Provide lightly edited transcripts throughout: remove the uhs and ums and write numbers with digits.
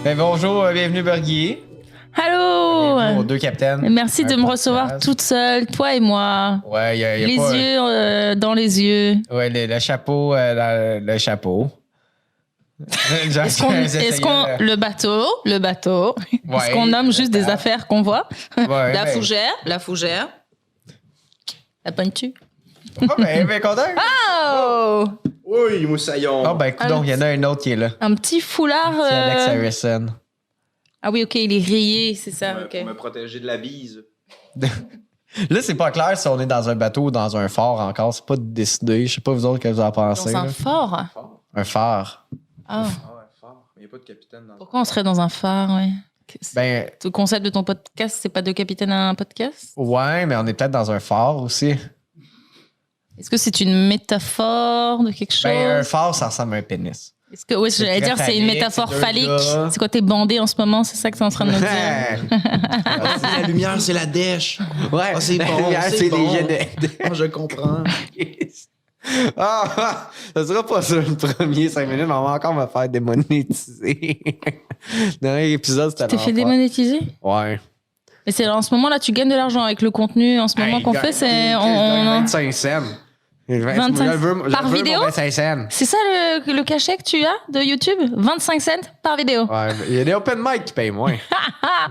Ben bonjour, bienvenue Berguier. Allô! Bienvenue aux deux capitaines. Merci de me recevoir toute seule, toi et moi. Ouais, y a les pas... yeux dans les yeux. Ouais, le chapeau dans le chapeau. Est-ce qu'on le bateau, Ouais, est-ce qu'on nomme juste des affaires qu'on voit? Ouais, la fougère, la pointue. Oh, ben content. Oh! Oui, moussaillon. Oh, ben écoute, donc il y en a un autre qui est là. Un petit foulard. C'est Alex Harrison. Ah oui, ok, il est rayé, c'est ça. Pour ok. me protéger de la bise. Là, c'est pas clair si on est dans un bateau ou dans un phare encore. C'est pas décidé. Je sais pas vous autres que vous en pensez. Dans un là. fort. Un phare. Ah. Ah ouais, fort. Mais il n'y a pas de capitaine dans Pourquoi on serait dans un phare, ouais? Ben, Le concept de ton podcast, c'est pas de capitaine à un podcast? ouais, mais on est peut-être dans un phare aussi. Est-ce que c'est une métaphore de quelque chose? Ben, un phare, ça ressemble à un pénis. Est-ce que, oui, j'allais très dire, c'est une phallique, métaphore c'est deux phallique. gars. C'est quoi, t'es bandé en ce moment? C'est ça que t'es en train de nous dire? Ah, c'est la lumière, c'est la dèche. Ouais, Ah, c'est bon, c'est c'est bon. des jets de... Ah, je comprends. Ah, ça sera pas ça le premier 5 minutes, on va encore me faire démonétiser. Le dernier épisode, c'était T'es fait l'enfer. démonétiser? Ouais. Mais c'est en ce moment là, tu gagnes de l'argent avec le contenu. En ce moment qu'on fait, c'est 25 cents. 25 par vidéo? 25 cents. C'est ça le cachet que tu as de YouTube? 25 cents par vidéo. Ouais, il y a des open mic qui payent moins.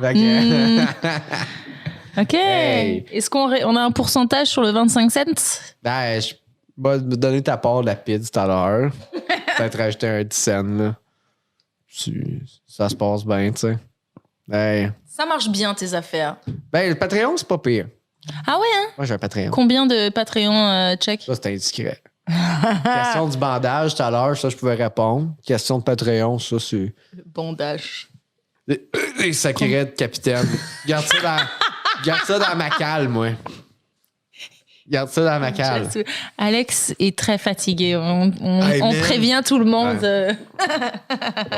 Fait que- Ok. Hey. Est-ce qu'on a un pourcentage sur le 25 cents? Ben, je vais me donner ta part de la pizza tout à l'heure. Peut-être rajouter un 10 cents, là. Ça se passe bien, tu sais. Hey. Ça marche bien tes affaires. Ben, le Patreon, c'est pas pire. Ah ouais, hein? Moi, j'ai un Patreon. Combien de Patreon check? Ça, c'est indiscret. Question du bandage tout à l'heure, ça, je pouvais répondre. Question de Patreon, ça, c'est. Bondage. Des sacrés de capitaine. Garde ça dans ma cale, moi. Garde ça dans ma cale. Alex est très fatigué. On Hey, man. prévient tout le monde. Ouais.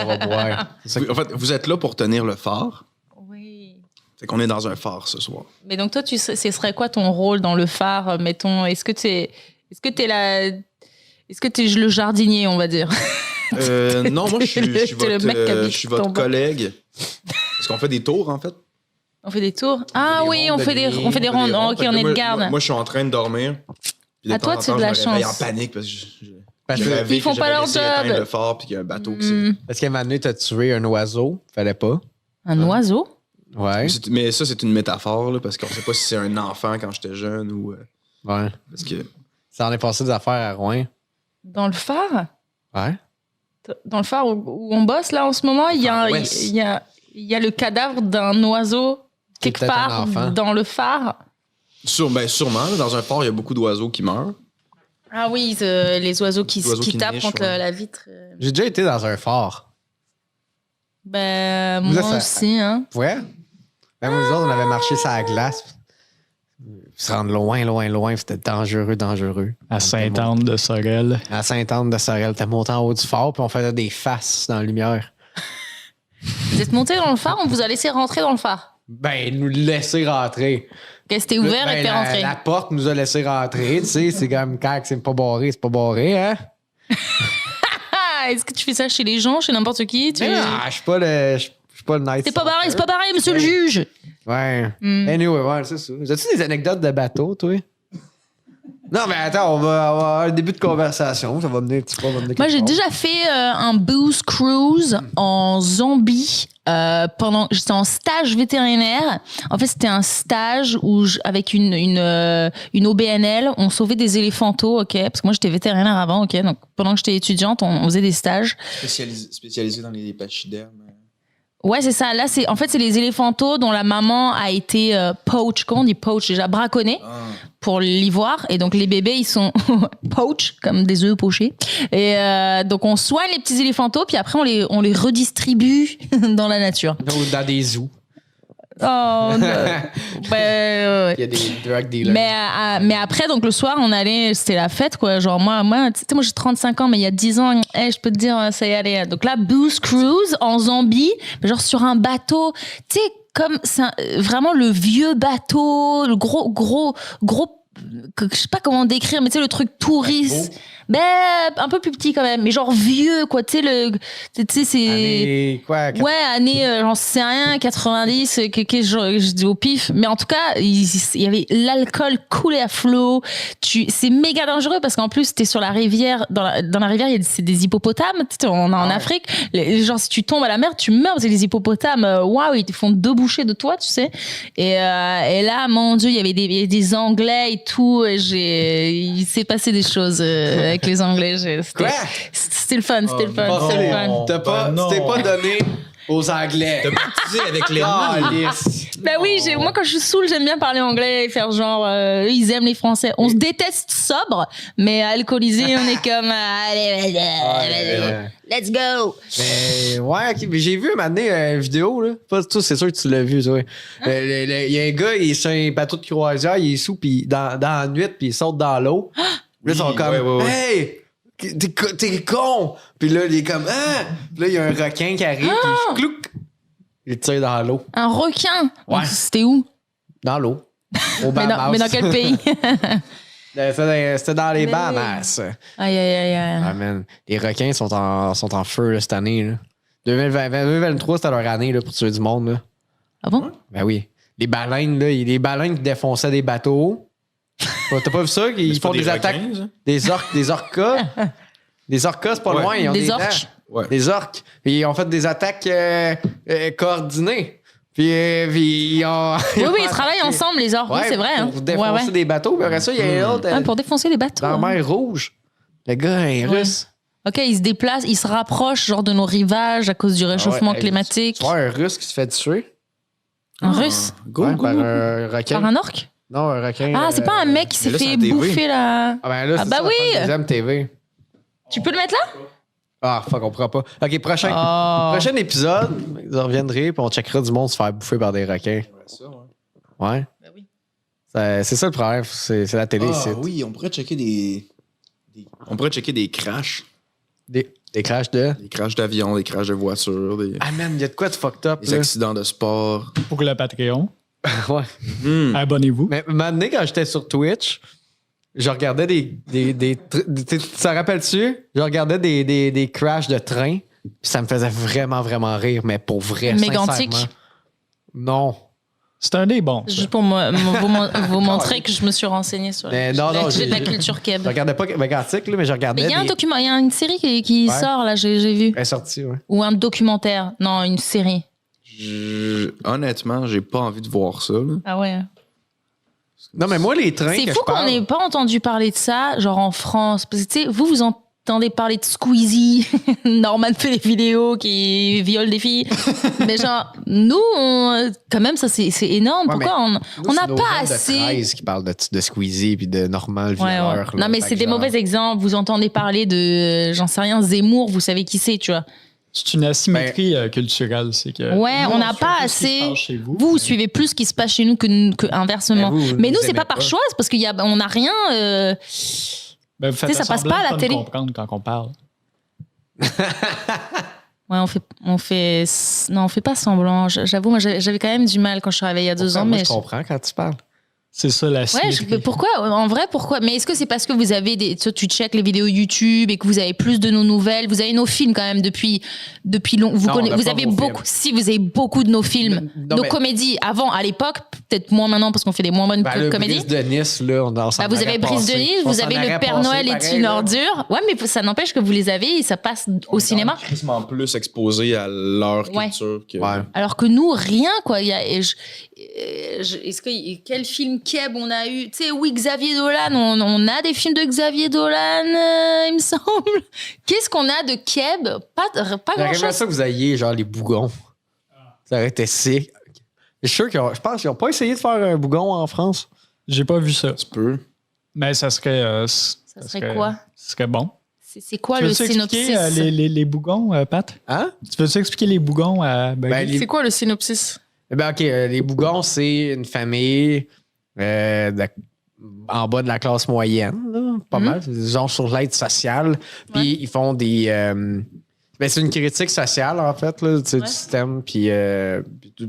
On va boire. En fait, vous êtes là pour tenir le phare. Oui. C'est qu'on est dans un phare ce soir. Mais donc toi, ce serait quoi ton rôle dans le phare, mettons? Est-ce que t'es le jardinier, on va dire? Non, moi, je suis T'es le mec qui habite je suis ton votre banc. collègue. Parce qu'on fait des tours, en fait. On fait des tours? Ah oui, on fait des rondes. Ok, on est de garde. Moi, je suis en train de dormir. Puis À temps toi, en tu as temps, de la je me réveille chance. en panique parce que Parce je que- rêvais Ils font que pas j'avais leur laissé job. éteindre le phare puis qu'il y a un bateau qui s'est... Parce qu'à un moment donné, t'as tué un oiseau. Fallait pas. Un oiseau? Ouais. Mais ça, c'est une métaphore, là, parce qu'on sait pas si c'est un enfant quand j'étais jeune ou... Ouais. parce que... Ça en est passé des affaires à Rouen. Dans le phare? Ouais. Dans le phare où on bosse là en ce moment, il y a le cadavre d'un oiseau C'est quelque peut-être un part enfant. dans le phare. Sûrement, là, dans un port, il y a beaucoup d'oiseaux qui meurent. Ah oui, les oiseaux qui tapent nichent, contre ouais. la vitre. J'ai déjà été dans un phare. Ben, Vous moi êtes- aussi, hein. Ouais. Même nous autres, on avait marché sur la glace. Se rendre loin, c'était dangereux. À Sainte-Anne de Sorel. À Sainte-Anne de Sorel, t'es monté en haut du phare, puis on faisait des faces dans la lumière. Vous êtes monté dans le phare, on vous a laissé rentrer dans le phare. Ben, nous laisser rentrer. Ok, c'était ouvert Ben, et t'es rentré. la porte nous a laissé rentrer, tu sais. C'est comme quand c'est pas barré, hein? Ah, est-ce que tu fais ça chez les gens, chez n'importe qui? Ah, je suis pas le night. C'est pas barré, monsieur le juge. Ouais. Anyway, ouais, c'est ça. As-tu des anecdotes de bateau, toi? Non, mais attends, on va avoir un début de conversation. Ça va mener un petit peu. Moi, j'ai déjà fait un booze cruise en Zambie pendant. J'étais en stage vétérinaire. En fait, c'était un stage où, avec une OBNL, on sauvait des éléphantos, ok? Parce que moi, j'étais vétérinaire avant, ok? Donc, pendant que j'étais étudiante, on faisait des stages. Spécialisé dans les pachydermes. Ouais, c'est ça. Là, c'est les éléphantos dont la maman a été poach. Comment on dit poach déjà? Braconnée pour l'ivoire. Et donc, les bébés, ils sont poach, comme des œufs pochés. Et donc, on soigne les petits éléphantos, puis après, on les redistribue dans la nature. Ou dans des zoos. Oh, non. Ouais. Il y a des drug dealers. Mais après, donc le soir, on allait, c'était la fête, quoi. Genre, moi tu sais, moi j'ai 35 ans, mais il y a 10 ans, je peux te dire, ça y allait. Donc là, booze cruise en Zambie, genre sur un bateau, tu sais, comme vraiment le vieux bateau, le gros je sais pas comment décrire, mais tu sais, le truc touriste. Ben, un peu plus petit quand même, mais genre vieux, quoi. Tu sais, c'est. Année, quoi? Ouais, année, j'en sais rien, 90, je dis au pif. Mais en tout cas, il y avait l'alcool coulé à flot. C'est méga dangereux parce qu'en plus, t'es sur la rivière. Dans la rivière, c'est des hippopotames. On est en Afrique. Genre, si tu tombes à la mer, tu meurs parce que les hippopotames, waouh, ils te font 2 bouchées de toi, tu sais. Et là, mon Dieu, il y avait des Anglais et tout. Il s'est passé des choses avec les Anglais. C'était le fun, c'était le fun. Tu t'es pas donné aux Anglais. T'as baptisé avec les Ben oui, moi quand je suis saoule, j'aime bien parler anglais et faire genre ils aiment les Français. On se déteste sobre, mais alcoolisé, on est comme allez, let's go. Mais ouais, ok, mais j'ai vu un moment donné une vidéo là. Pas toi, c'est sûr que tu l'as vu, toi. Il y a un gars, il est sur un bateau de croisière, il est sous puis dans la nuit puis il saute dans l'eau. Là, ils sont comme hey, t'es con. Puis là, il est comme Puis là, il y a un requin qui arrive puis clouc, il tire dans l'eau. Un requin. Ouais. C'était où? Dans l'eau. Au mais dans quel pays? C'était dans les Bahamas. Aïe. Ah, man. Les requins sont en feu là, cette année. Là. 2023, c'était leur année là, pour tuer du monde. Là. Ah bon? Ben oui. Les baleines qui défonçaient des bateaux. T'as pas vu ça? Ils font des attaques. Requins, Des orcas. Des orcas, c'est pas loin. Ils ont Des dents. orques. Ouais. Des orques. Puis ils ont fait des attaques coordonnées. Puis ils ont. Oui, ils travaillent ensemble, les orques. Oui, c'est vrai. Pour défoncer des bateaux. Puis après ça, il y a un autre. Pour défoncer les bateaux. Dans la mer Rouge. Le gars est russe. OK, ils se déplacent, ils se rapprochent genre de nos rivages à cause du réchauffement climatique. Tu vois un russe qui se fait tuer. Un russe? Go. Par un requin. Par un orque? Non, un requin. Ah, c'est pas un mec qui s'est là, c'est fait à TV. bouffer là. Ah ben là, c'est bah ça, oui. la deuxième TV. Tu peux le mettre là? Ah, fuck, on pourra pas. OK, prochain épisode, vous reviendrez puis on checkera du monde se faire bouffer par des requins. Ouais. Ben oui. C'est ça le problème, c'est la télé ici. Oui, on pourrait checker des crashs. Des crashs de... Des crashs d'avion, des crashs de voitures, des Ah man, il y a de quoi de fucked up, des là. accidents de sport. Pour le Patreon, Ouais. abonnez-vous. Mais un moment donné, quand j'étais sur Twitch, je regardais tu t'en rappelles-tu? Je regardais des crashs de train, puis ça me faisait vraiment, vraiment rire, mais pour vrai, Mégantic? sincèrement. Non. C'est un des bons. ça. Juste pour vous montrer que je me suis renseignée sur Mais non, la culture keb. Je regardais pas Mégantic, là, mais je regardais Mais il y a un document, il y a une série qui Ouais. sort là, j'ai vu. Elle est sortie, ouais. Ou un documentaire. Non, une série. Honnêtement, j'ai pas envie de voir ça. Là. Ah ouais. Non, mais moi, les trains C'est que fou je qu'on parle... n'ait pas entendu parler de ça, genre en France. Parce que tu sais, vous entendez parler de Squeezie, Norman fait des vidéos qui viole des filles. Mais genre, nous, quand même, ça c'est énorme. Ouais, Pourquoi Nous, on n'a c'est nos pas jeunes de assez. 13 qui parlent de Squeezie puis de Normand le Ouais, ouais. violeur. là. Non, mais Fait c'est que des genre- mauvais exemples. Vous entendez parler de, j'en sais rien, Zemmour, vous savez qui c'est, tu vois. C'est une asymétrie culturelle. C'est que Ouais, nous, on n'a suit pas tout ce qui se assez. passe chez vous. Vous suivez plus ce qui se passe chez nous que inversement. Mais vous Mais nous, c'est aimez pas par pas. choix, c'est parce qu'on n'a rien. Ben, vous faites Tu sais, ça passe semblant pas à la de télé. comprendre quand on parle. Ouais, on fait pas semblant. J'avoue, moi, j'avais quand même du mal quand je suis arrivée il y a 2 ans. Moi, Mais je comprends quand tu parles. C'est ça la ouais, symétrie. mais pourquoi? En vrai, pourquoi? Mais est-ce que c'est parce que vous avez tu checkes les vidéos YouTube et que vous avez plus de nos nouvelles? Vous avez nos films quand même depuis long. Non, on n'a Vous pas avez vos beaucoup. Si vous avez beaucoup de nos films, Non, nos mais- comédies. Avant, à l'époque, peut-être moins maintenant parce qu'on fait des moins bonnes Ben, le comédies. Brise de Nice, là, on s'en Bah, vous aurait avez Brise de passé. Nice, On vous s'en avez Le aurait Père passé Noël est pareil, une là. ordure. Ouais, mais ça n'empêche que vous les avez et ça passe au cinéma. Quasiment plus exposé à leur Ouais. culture que. Ouais. Alors que nous, rien, quoi. Est-ce que quel film Keb on a eu? Tu sais, oui, Xavier Dolan, on a des films de Xavier Dolan, il me semble. Qu'est-ce qu'on a de Keb? Pas J'aurais grand aimé chose. ça que vous ayez, genre, les bougons. Ça aurait été sick. Je suis sûr je pense qu'ils n'ont pas essayé de faire un bougon en France. J'ai pas vu ça. Tu peux. Mais ça serait. Ça serait quoi? Ça serait bon. C'est quoi Tu le veux-tu expliquer synopsis? les bougons, Pat? Hein? Tu veux-tu expliquer les bougons à Buggy? Ben, C'est quoi le synopsis? Ben, OK, les bougons, c'est une famille en bas de la classe moyenne, là, pas mal. Genre sur l'aide sociale. Puis ils font des... Ben, c'est une critique sociale, en fait, là, du système, puis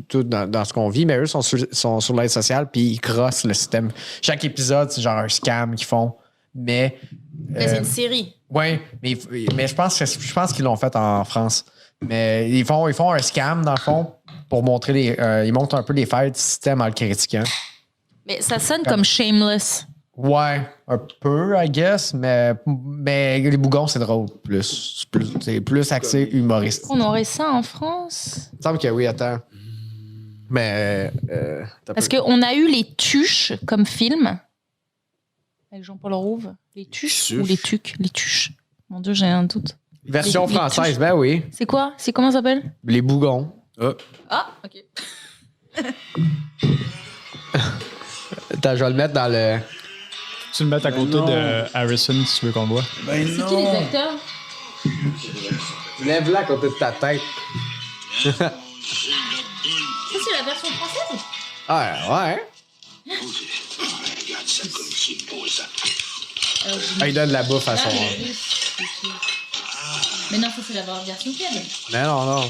tout dans ce qu'on vit. Mais eux sont sur l'aide sociale, puis ils crossent le système. Chaque épisode, c'est genre un scam qu'ils font. Mais c'est une série. Oui, mais je pense qu'ils l'ont fait en France. Mais ils font un scam, dans le fond, pour montrer ils montrent un peu les failles du système en le critiquant. Mais ça sonne comme Shameless. Ouais, un peu, I guess, mais les bougons, c'est drôle. C'est plus axé humoristique. On aurait ça en France? Il me semble que oui, attends. Mais. Parce qu'on a eu Les Tuches comme film. Avec Jean-Paul Rouve. Les Tuches ou Les Tucs? Les Tuches. Mon Dieu, j'ai un doute. Version Les française, tuches. ben oui. C'est quoi? C'est comment ça s'appelle? Les bougons. Ah, OK. Attends, je vais le mettre dans le. Tu le mets à côté de Harrison si tu veux qu'on le voit. Ben C'est qui les acteurs? Lève-la à côté de ta tête. Ça, c'est la version française? Ouais. Regarde ça comme c'est beau, ça. Il donne de la bouffe à son. Mais non, ça, c'est la version keb. Mais non. Alors,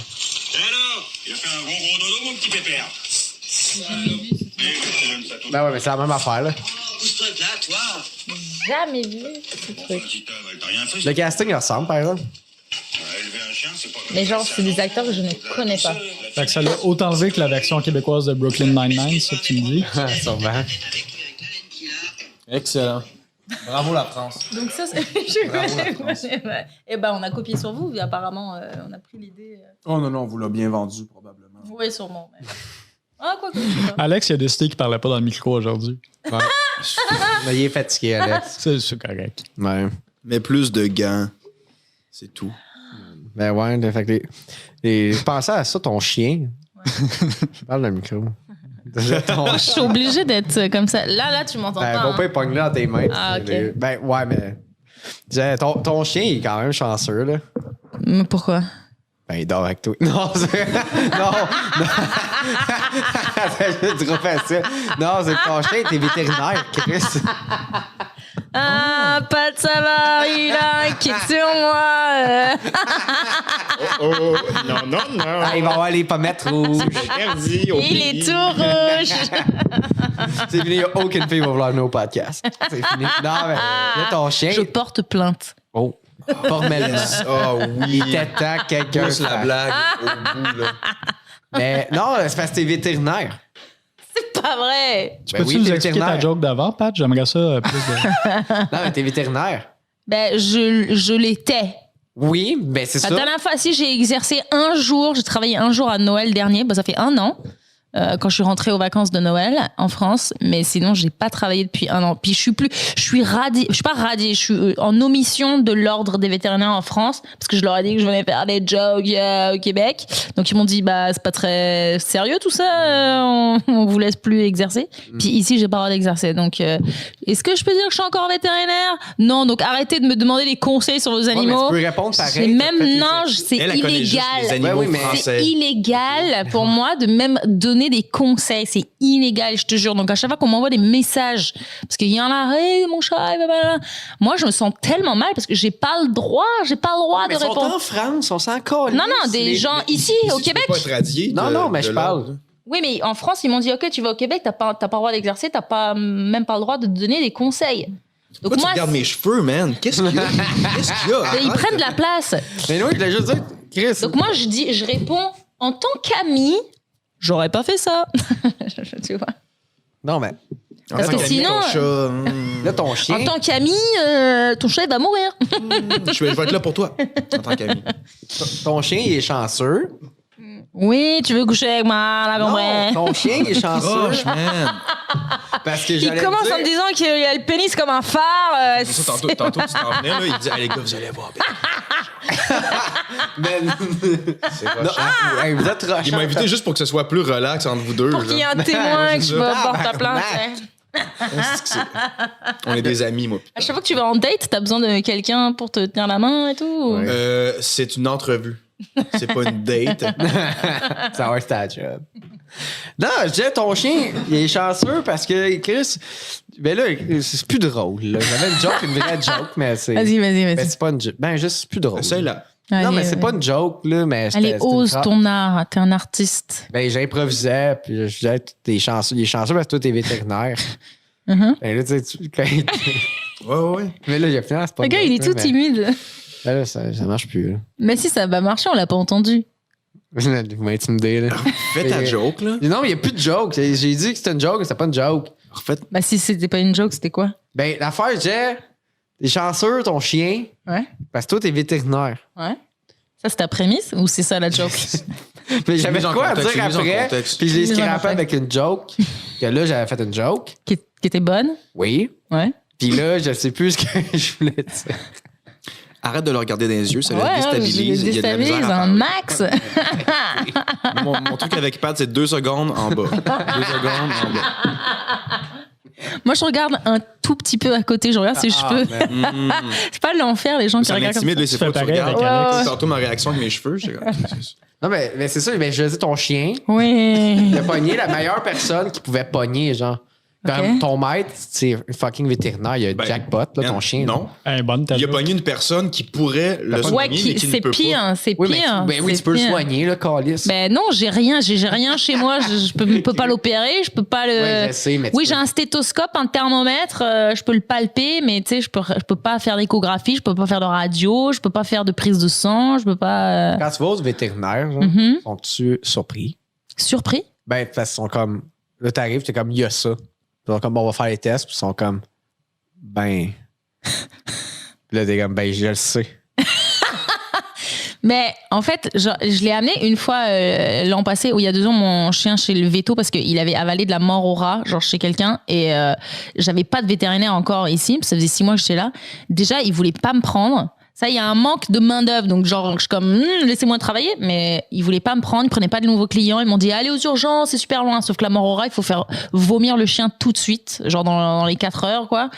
il a fait un gros dodo, mon petit pépère. Ben ouais, mais c'est la même affaire, là. Pousse-toi de là, toi. Jamais vu ce truc. Petit homme, t'as rien fait. Le casting ressemble, par exemple. Élever un chien, c'est pas comme Mais ça, genre, ça c'est des non. acteurs que je ne connais pas. Fait que ça l'a autant levé que la version québécoise de Brooklyn Nine-Nine, ça que tu me dis. Sûrement. Excellent. Bravo la France. Donc ça, c'est... Eh ben, on a copié sur vous, mais apparemment, on a pris l'idée. Oh non, on vous l'a bien vendu, probablement. Oui, sûrement. Mais... Ah, quoi que, je sais pas. Alex, il a décidé qu'il parlait pas dans le micro aujourd'hui. Ouais. Mais il est fatigué, Alex. C'est correct. Ouais. Mais plus de gants. C'est tout. Ben ouais, fait que je pensais à ça, ton chien. Je parle dans le micro. Je suis obligée d'être comme ça. Là, tu m'entends Ben, pas. va hein. pas épongler dans tes mains. Ah, ok. Ben ouais, mais. Je disais, ton chien, il est quand même chanceux, là. Mais pourquoi? Ben, il dort avec toi. Non, c'est. Non! C'est trop facile. Non, c'est que ton chien, t'es vétérinaire, Chris. Ah, pas de savoir, il a inquiété sur moi. Oh, non. Ah, il va avoir les pommettes rouges. Interdit au Il pays. est tout rouge. C'est fini, il n'y a aucune fille qui va vouloir venir au podcast. C'est fini. Non, mais là, ton chien. Je porte plainte. Oh, formellement. Ah oui. Il t'attend quelqu'un. Plus la blague au bout, là. Mais non, c'est parce que t'es vétérinaire. C'est pas vrai. Ben Peux-tu oui, nous t'es expliquer ta vétérinaire. joke d'avant, Pat? J'aimerais ça plus de... Non, mais t'es vétérinaire. Ben, je l'étais. Oui, ben c'est La ça. dernière fois, si j'ai exercé un jour, j'ai travaillé un jour à Noël dernier, ben, ça fait 1 an. Quand je suis rentrée aux vacances de Noël en France, mais sinon j'ai pas travaillé depuis 1 an. Puis je suis pas radiée, je suis en omission de l'ordre des vétérinaires en France parce que je leur ai dit que je venais faire des jokes au Québec. Donc ils m'ont dit bah c'est pas très sérieux tout ça, on vous laisse plus exercer. Puis ici j'ai pas le droit d'exercer. Donc est-ce que je peux dire que je suis encore vétérinaire? Non, donc arrêtez de me demander des conseils sur vos Ouais, mais animaux. tu peux répondre pareil. C'est même non, c'est Elle connaît juste les illégal. animaux Ouais, oui, mais- français. C'est illégal pour moi de même donner des conseils. C'est illégal, je te jure. Donc, à chaque fois qu'on m'envoie des messages, parce qu'il y en a, hey, mon chat, blablabla. Moi, je me sens tellement mal parce que j'ai pas le droit Mais de ils sont répondre. en France, on s'en colle. Non, des gens ici, au Québec. Tu peux pas être radié Non, non, mais de je parle. l'ordre. Oui, mais en France, ils m'ont dit, OK, tu vas au Québec, t'as pas le droit d'exercer, t'as pas, même pas le droit de donner des conseils. Donc, Pourquoi tu moi, regardes mes cheveux, man? Qu'est-ce qu'il y a? Qu'est-ce qu'il y a? ils Arrête. prennent de la place. Mais non, je voulais juste dire, Chris. Donc, moi, je réponds, en tant qu'ami, j'aurais pas fait ça. Tu vois? Non, mais. Parce que Ton sinon, chat, Là, ton chien. en tant qu'ami, ton chat il va mourir. je vais être là pour toi, en tant qu'ami. Ton chien, il est chanceux. Oui, tu veux coucher avec moi, la Non, comprends. ton chien, il est chanceux. Roche, man. Parce que Il j'allais commence dire- en me disant qu'il a le pénis comme un phare. Mais ça, tantôt, tu t'en venais, là, il dit, allez, les gars, vous allez voir. Mais- C'est Non, rochant. hey, vous êtes rochant. Il m'a invité juste pour que ce soit plus relax entre vous deux. Pour qu'il y ait un témoin que je c'est me ça. porte ta plainte. On est des amis, moi. À chaque fois que tu vas en date, t'as besoin de quelqu'un pour te tenir la main et tout. Ouais. C'est une entrevue. C'est pas une date. Ça va être ta job. Non, je disais, ton chien, il est chanceux parce que Chris. Ben là, c'est plus drôle. Là. J'avais une vraie joke, mais c'est. Vas-y. Ben, c'est pas une joke. Ben, juste, c'est plus drôle. Essaye-la. Non, mais c'est pas une joke, là, mais Allez, ose ton art. T'es un artiste. Ben, j'improvisais, puis je disais, t'es chanceux. Il est chanceux parce que toi, t'es vétérinaire. Mhm. Ben là, tu sais, Ouais. Mais là, il y a finalement, c'est pas Le une gars, joke, il est là, tout mais- timide. Ben là, ça marche plus, là. Mais si, ça va marcher, on l'a pas entendu. Vous m'intimidez, là. Fais ta joke, là. Non, il n'y a plus de joke. J'ai dit que c'était une joke, mais c'était pas une joke. Refais. Bah, si c'était pas une joke, c'était quoi? Ben, l'affaire, j'ai. T'es chanceux, ton chien, Ouais. parce que toi, t'es vétérinaire. Ouais. Ça, c'est ta prémisse ou c'est ça la joke? Mais j'avais mise en quoi à contexte, dire c'est mise en après, contexte. puis je l'ai Mise en scrappé contexte. avec une joke. Que là, j'avais fait une joke. Qui était bonne? Oui. Ouais. Puis là, je sais plus ce que je voulais dire. Arrête de le regarder dans les yeux, ça le Ouais, déstabilise. je Il y a de la misère déstabilise à un parler. max. Mon truc avec Pat, c'est 2 secondes en bas. 2 secondes en bas. Moi, je regarde un tout petit peu à côté, je regarde ses cheveux. C'est pas l'enfer, les gens qui Ça regardent comme m'intimide, ça. là, c'est Tu pas fais que tu pareil regardes. avec Alex. Tantôt, ma réaction avec mes cheveux, j'étais comme... Non, mais c'est ça, mais je dis ton chien, Oui. il a pogné la meilleure personne qui pouvait pogner, genre. Comme Ok. ton maître, c'est un fucking vétérinaire, il y a Ben, jackpot, là, ton chien. là. Non. Bonne ta Il a joke. pogné une personne qui pourrait le Ouais, soigner, mais qui ne c'est peut pas. pire, c'est Oui, mais, pire. ben oui, c'est tu peux le pire. soigner, là, calice. Ben non, j'ai rien chez moi, je peux pas l'opérer, je peux pas le. Ouais, je sais, mais tu oui, peux- j'ai un stéthoscope, un thermomètre, je peux le palper, mais tu sais, je peux pas faire d'échographie, je peux pas faire de radio, je peux pas faire de prise de sang, je peux pas. Quand tu vas au vétérinaire, genre, Mhm. sont-tu surpris? Surpris? Ben, parce qu'ils sont comme. Là, t'arrives, t'es comme, il y a ça. Ils sont comme, bon, on va faire les tests, puis ils sont comme, ben. Puis là, t'es comme, ben, je le sais. Mais en fait, je l'ai amené une fois l'an passé, ou il y a 2 ans, mon chien chez le véto parce qu'il avait avalé de la mort au rat, genre chez quelqu'un, et j'avais pas de vétérinaire encore ici, ça faisait 6 mois que j'étais là. Déjà, il voulait pas me prendre. Ça, il y a un manque de main-d'œuvre, donc genre, je suis comme, laissez-moi travailler, mais ils voulaient pas me prendre, ils prenaient pas de nouveaux clients, ils m'ont dit, allez aux urgences, c'est super loin, sauf que la mort au rat, il faut faire vomir le chien tout de suite, genre dans les 4 heures, quoi.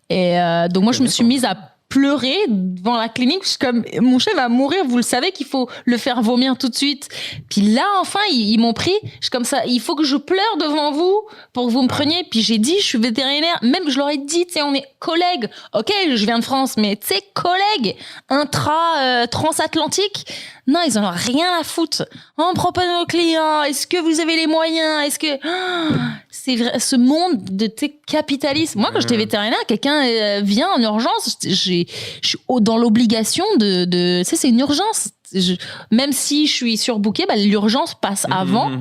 Et donc moi, je me suis mise à pleurer devant la clinique. Je suis comme, mon chien va mourir, vous le savez qu'il faut le faire vomir tout de suite. Puis là, enfin, ils m'ont pris. Je suis comme ça, il faut que je pleure devant vous pour que vous me preniez. Puis j'ai dit, je suis vétérinaire. Même, je leur ai dit, tu sais, on est collègues. Ok, je viens de France, mais tu sais, collègues transatlantique. Non, ils en ont rien à foutre. On prend pas nos clients. Est-ce que vous avez les moyens? Est-ce que c'est vrai, ce monde de capitalisme. Moi, quand j'étais vétérinaire, quelqu'un vient en urgence, je suis dans l'obligation de tu sais, c'est une urgence. Même si je suis surbookée, bah, l'urgence passe avant.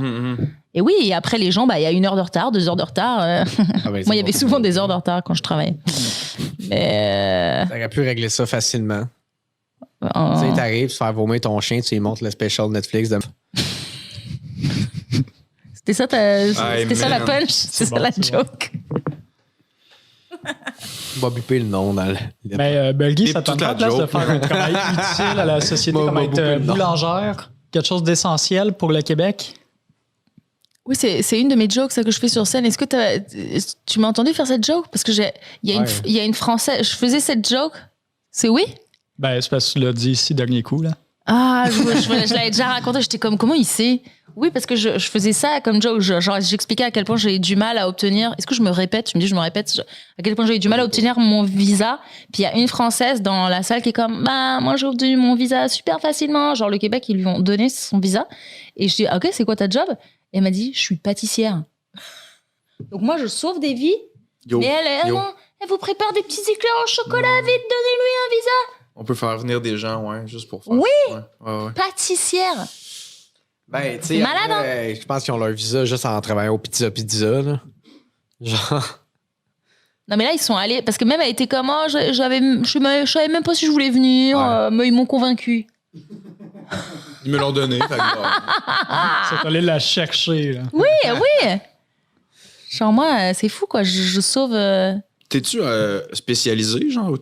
Et oui, et après les gens, bah, il y a 1 heure de retard, 2 heures de retard. Ah, ben, Moi, c'est il y avait bon. souvent des heures de retard quand je travaillais. Mais T'aurais pu régler ça facilement. en- Tu sais, t'arrives, tu fais vomir ton chien, tu lui montres le special Netflix de. c'était ça, c'était ça la man. punch, c'est ça bon, la c'est bon. joke. On va biper le nom dans le. Mais Belgy, ça Bip tente toute pas la de joke. faire un travail utile à la société Moi, comme moi, être beaucoup le nom. boulangère, quelque chose d'essentiel pour le Québec? Oui, c'est une de mes jokes ça, que je fais sur scène. Est-ce que tu m'as entendu faire cette joke? Parce que Ouais. il y a une Française. Je faisais cette joke. C'est oui? Ben, c'est parce que tu l'as dit ici, dernier coup, là. Ah, je l'avais déjà raconté. J'étais comme, comment il sait? Oui, parce que je faisais ça comme joke. Genre, j'expliquais à quel point j'ai du mal à obtenir. Est-ce que je me répète? Tu me dis, je me répète. À quel point j'ai du mal à obtenir mon visa. Puis il y a une Française dans la salle qui est comme, bah, moi, j'ai obtenu mon visa super facilement. Genre, le Québec, ils lui ont donné son visa. Et je dis, ok, c'est quoi ta job? Et elle m'a dit, je suis pâtissière. Donc, moi, je sauve des vies. Yo, Mais elle, yo. non, elle vous prépare des petits éclairs au chocolat. Vite, donnez-lui un visa. On peut faire venir des gens, ouais, juste pour faire. Oui. Ouais. Pâtissière. Ben, tu sais, Malade, après, je pense qu'ils ont leur visa juste en travaillant au Pizza, là. Genre. Non, mais là, ils sont allés. Parce que même, elle était comme, oh, je savais même pas si je voulais venir. Ouais. Mais ils m'ont convaincu. Ils me l'ont donné. Fait que, C'est allé la chercher, là. Oui, oui. Genre, moi, c'est fou, quoi. Je sauve. T'es-tu spécialisé, genre? Ou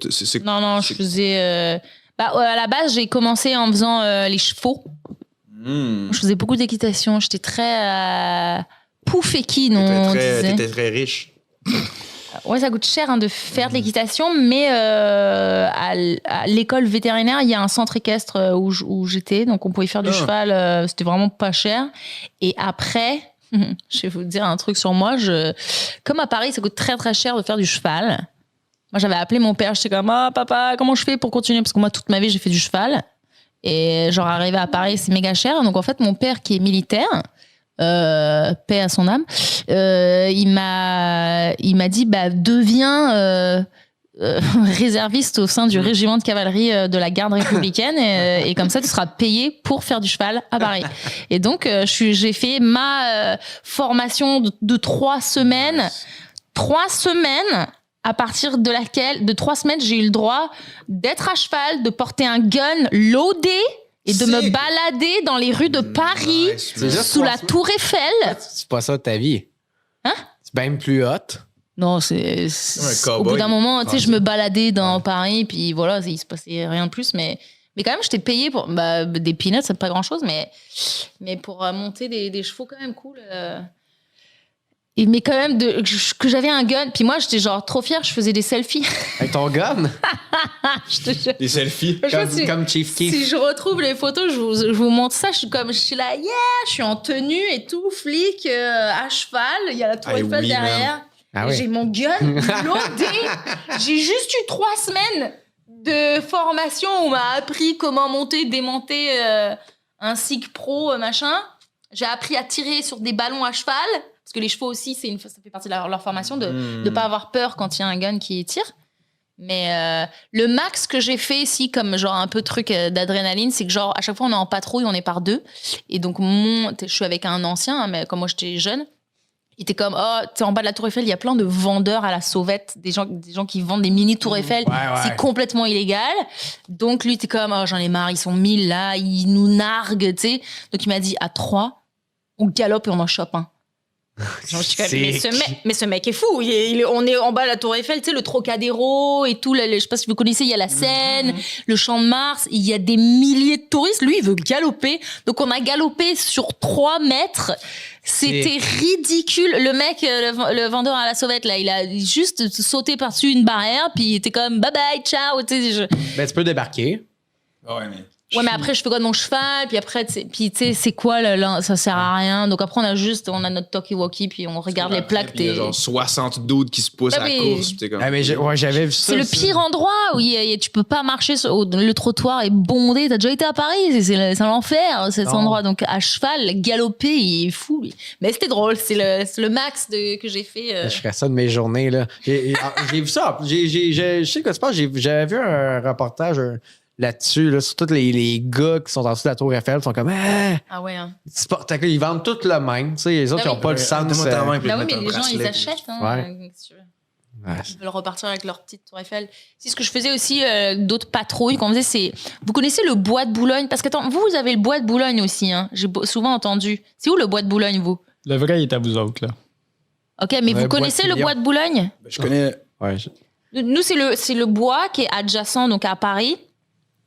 Non, je faisais. À la base, j'ai commencé en faisant les chevaux. Je faisais beaucoup d'équitation. J'étais très pouféquine, on disait. T'étais très riche. Ouais, ça coûte cher de faire de l'équitation, mais à l'école vétérinaire, il y a un centre équestre où j'étais, donc on pouvait faire du cheval, c'était vraiment pas cher. Et après, je vais vous dire un truc sur moi, comme à Paris, ça coûte très très cher de faire du cheval. Moi, j'avais appelé mon père, j'étais comme, ah papa, comment je fais pour continuer? Parce que moi, toute ma vie, j'ai fait du cheval. Et genre, arriver à Paris, c'est méga cher. Donc, en fait, mon père, qui est militaire, paix à son âme, il m'a dit, bah, deviens réserviste au sein du régiment de cavalerie de la garde républicaine et comme ça, tu seras payé pour faire du cheval à Paris. Et donc, j'ai fait ma formation de 3 semaines. 3 semaines, à partir de 3 semaines, j'ai eu le droit d'être à cheval, de porter un gun loadé et de me balader dans les rues de Paris sous la tour Eiffel. C'est pas ça ta vie. Hein? C'est même plus hot. Non, au bout d'un moment, tu sais, je me baladais dans Paris, puis voilà, il se passait rien de plus, mais quand même, j'étais payée pour des peanuts, c'est pas grand chose, mais pour monter des chevaux quand même cool. Mais quand même, que j'avais un gun. Puis moi, j'étais genre trop fière, je faisais des selfies. Avec ton gun? Je te jure. Des selfies. Comme Chief Keef. Si je retrouve les photos, je vous montre ça. Je suis là, je suis en tenue et tout, flic, à cheval. Il y a la tour Eiffel derrière. Ah oui. J'ai mon gun loadé. J'ai juste eu 3 semaines de formation où on m'a appris comment monter, démonter un SIG Pro, machin. J'ai appris à tirer sur des ballons à cheval. Parce que les chevaux aussi, ça fait partie de leur formation de ne pas avoir peur quand il y a un gun qui tire. Mais le max que j'ai fait ici, comme genre un peu truc d'adrénaline, c'est que genre à chaque fois on est en patrouille, on est par 2. Et donc je suis avec un ancien, mais comme moi j'étais jeune, il était comme, oh, tu sais, en bas de la tour Eiffel, il y a plein de vendeurs à la sauvette, des gens qui vendent des mini tour Eiffel. Ouais. C'est complètement illégal. Donc lui, t'es comme, oh, j'en ai marre, ils sont 1000 là, ils nous narguent, tu sais. Donc il m'a dit, à 3, on galope et on en chope un. Genre, je suis comme, mais ce mec est fou. On est en bas de la tour Eiffel, tu sais, le Trocadéro et tout. Je sais pas si vous connaissez, il y a la Seine, le Champ de Mars. Il y a des milliers de touristes. Lui, il veut galoper. Donc, on a galopé sur 3 mètres. C'était ridicule. Le mec, le vendeur à la sauvette, là, il a juste sauté par-dessus une barrière, puis il était comme, bye bye, ciao. Tu sais, Ben, tu peux débarquer. Ouais, mais. Ouais, mais après, je fais quoi de mon cheval? Puis après, tu sais, c'est quoi, là, ça sert à rien. Donc après, on a notre talkie-walkie, puis on regarde les plaques. Il y a genre 60 dudes qui se poussent à la course. Puis t'es comme... Ah, mais j'avais vu ça. C'est le pire endroit où tu peux pas marcher, le trottoir est bondé. T'as déjà été à Paris, c'est l'enfer, cet endroit. Donc à cheval, galoper, il est fou. Mais c'était drôle, c'est le max que j'ai fait. Je ferais ça de mes journées, là. J'ai vu ça. Je sais quoi se passe. J'avais vu un reportage là-dessus, là, sur tous les gars qui sont en dessous de la tour Eiffel, sont comme Ah ouais, hein. Spectacle, ils vendent tout le même. Tu sais, les autres, ils n'ont pas le sens. Bah oui, mais les gens, ils achètent. Hein, Ouais. Ils veulent repartir avec leur petite tour Eiffel. C'est ce que je faisais aussi, d'autres patrouilles qu'on faisait, c'est... Vous connaissez le bois de Boulogne? Parce que attends, vous avez le bois de Boulogne aussi, hein. J'ai souvent entendu. C'est où le bois de Boulogne, vous? Le vrai, il est à vous autres, là. OK, mais vous bois connaissez de le Lyon. bois de Boulogne? Je connais. Ouais. Nous, c'est le bois qui est adjacent donc à Paris,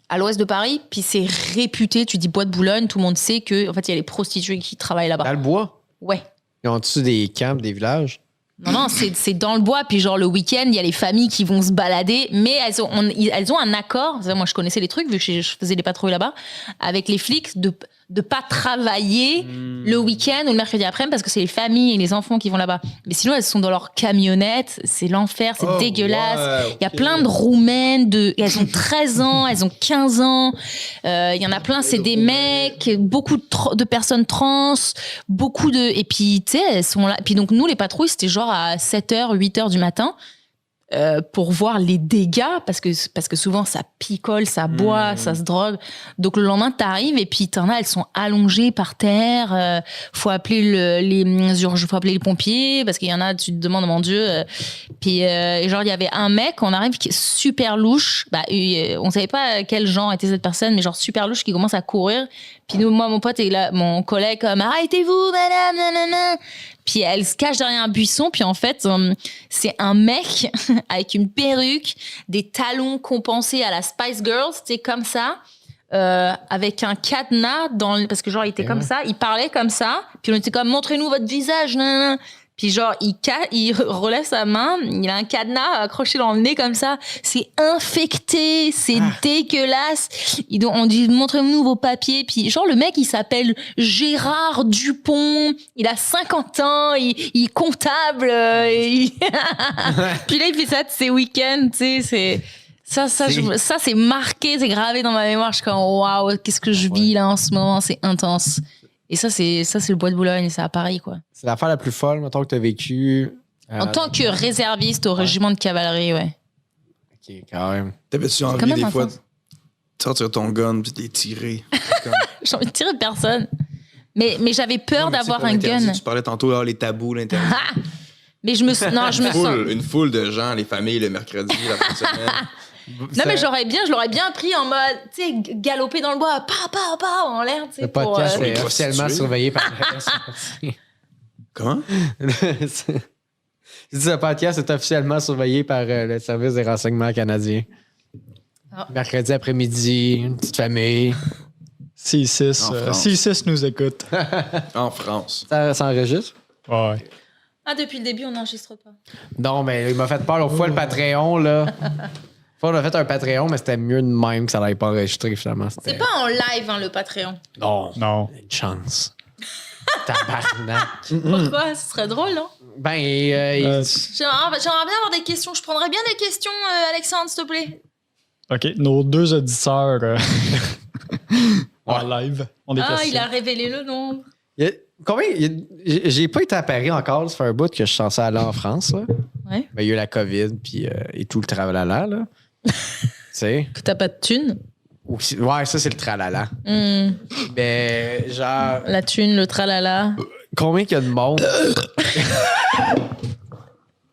à l'ouest de Paris, puis c'est réputé, tu dis bois de Boulogne, tout le monde sait que en fait il y a les prostituées qui travaillent là-bas. Dans le bois? Ouais. Ils ont dessus des camps, des villages? Non, c'est dans le bois, puis genre le week-end, il y a les familles qui vont se balader, mais elles ont un accord, moi je connaissais les trucs vu que je faisais des patrouilles là-bas, avec les flics de pas travailler le week-end ou le mercredi après-midi parce que c'est les familles et les enfants qui vont là-bas. Mais sinon, elles sont dans leur camionnette, c'est l'enfer, c'est dégueulasse. Ouais, Il y a plein de Roumaines, elles ont 13 ans, elles ont 15 ans. Il y en a plein, c'est des mecs, beaucoup de personnes trans, et puis, tu sais, elles sont là. Puis donc, nous, les patrouilles, c'était genre à 7h, 8h du matin. Pour voir les dégâts parce que souvent ça picole, ça boit, ça se drogue. Donc le lendemain t'arrives et puis t'en as, elles sont allongées par terre. Faut appeler faut appeler les pompiers parce qu'il y en a, tu te demandes mon Dieu. Puis genre il y avait un mec, on arrive qui est super louche. On savait pas quel genre était cette personne, mais genre super louche qui commence à courir. Puis nous, moi mon pote et là mon collègue comme arrêtez-vous madame, nanana. Puis elle se cache derrière un buisson. Puis en fait, c'est un mec avec une perruque, des talons compensés à la Spice Girls, c'était comme ça, avec un cadenas parce que genre il était comme ça, il parlait comme ça. Puis on était comme montrez-nous votre visage, nanana. Puis genre, il relève sa main, il a un cadenas accroché dans le nez comme ça. C'est infecté, c'est dégueulasse. On dit, montrez-nous vos papiers. Puis genre, le mec, il s'appelle Gérard Dupont. Il a 50 ans, il est comptable. Puis là, il fait ça de ses week-ends, tu sais, Ça, c'est marqué, c'est gravé dans ma mémoire. Je suis comme, waouh, qu'est-ce que je vis là en ce moment, c'est intense. Et ça, c'est le bois de Boulogne, c'est à Paris, quoi. C'est l'affaire la plus folle, mettons, que t'as vécu. En tant que réserviste au régiment de cavalerie, ouais. Ok, quand même. T'avais-tu quand envie même des fois intense. de sortir ton gun puis de les tirer? J'ai envie de tirer personne. Mais j'avais peur d'avoir un gun. Tu parlais tantôt, les tabous, l'interdit. Ah! Mais je me sens. Une foule de gens, les familles, le mercredi, la fin de semaine. Non, mais je l'aurais bien pris en mode, tu sais, galoper dans le bois, en l'air, tu sais. Le podcast pour, est officiellement prostituer. surveillé par le Comment? Je dis, le podcast est officiellement surveillé par le service des renseignements canadiens. Ah. Mercredi après-midi, une petite famille. C6 nous écoute. En France. Ça s'enregistre? Ouais. Ah, depuis le début, on n'enregistre pas. Non, mais il m'a fait peur l'autre fois, le Patreon, là. Fois, on a fait un Patreon, mais c'était mieux de même que ça n'allait pas enregistrer, finalement. C'est pas en live, hein, le Patreon. Non. Une chance. Tabarnak. Pourquoi? Ce serait drôle, non? Ben, J'aimerais bien avoir des questions. Je prendrais bien des questions, Alexandre, s'il te plaît. OK, nos 2 auditeurs en live. On est Il a révélé le nombre. j'ai pas été à Paris encore. Ça fait un bout que je suis censé aller en France. Là. Ouais. Ben, il y a eu la COVID puis, et tout le tralala. Là. Tu sais? Que t'as pas de thune. Ouais, ça, c'est le tralala. Ben, genre, La thune, le tralala. combien qu'il y a de monde?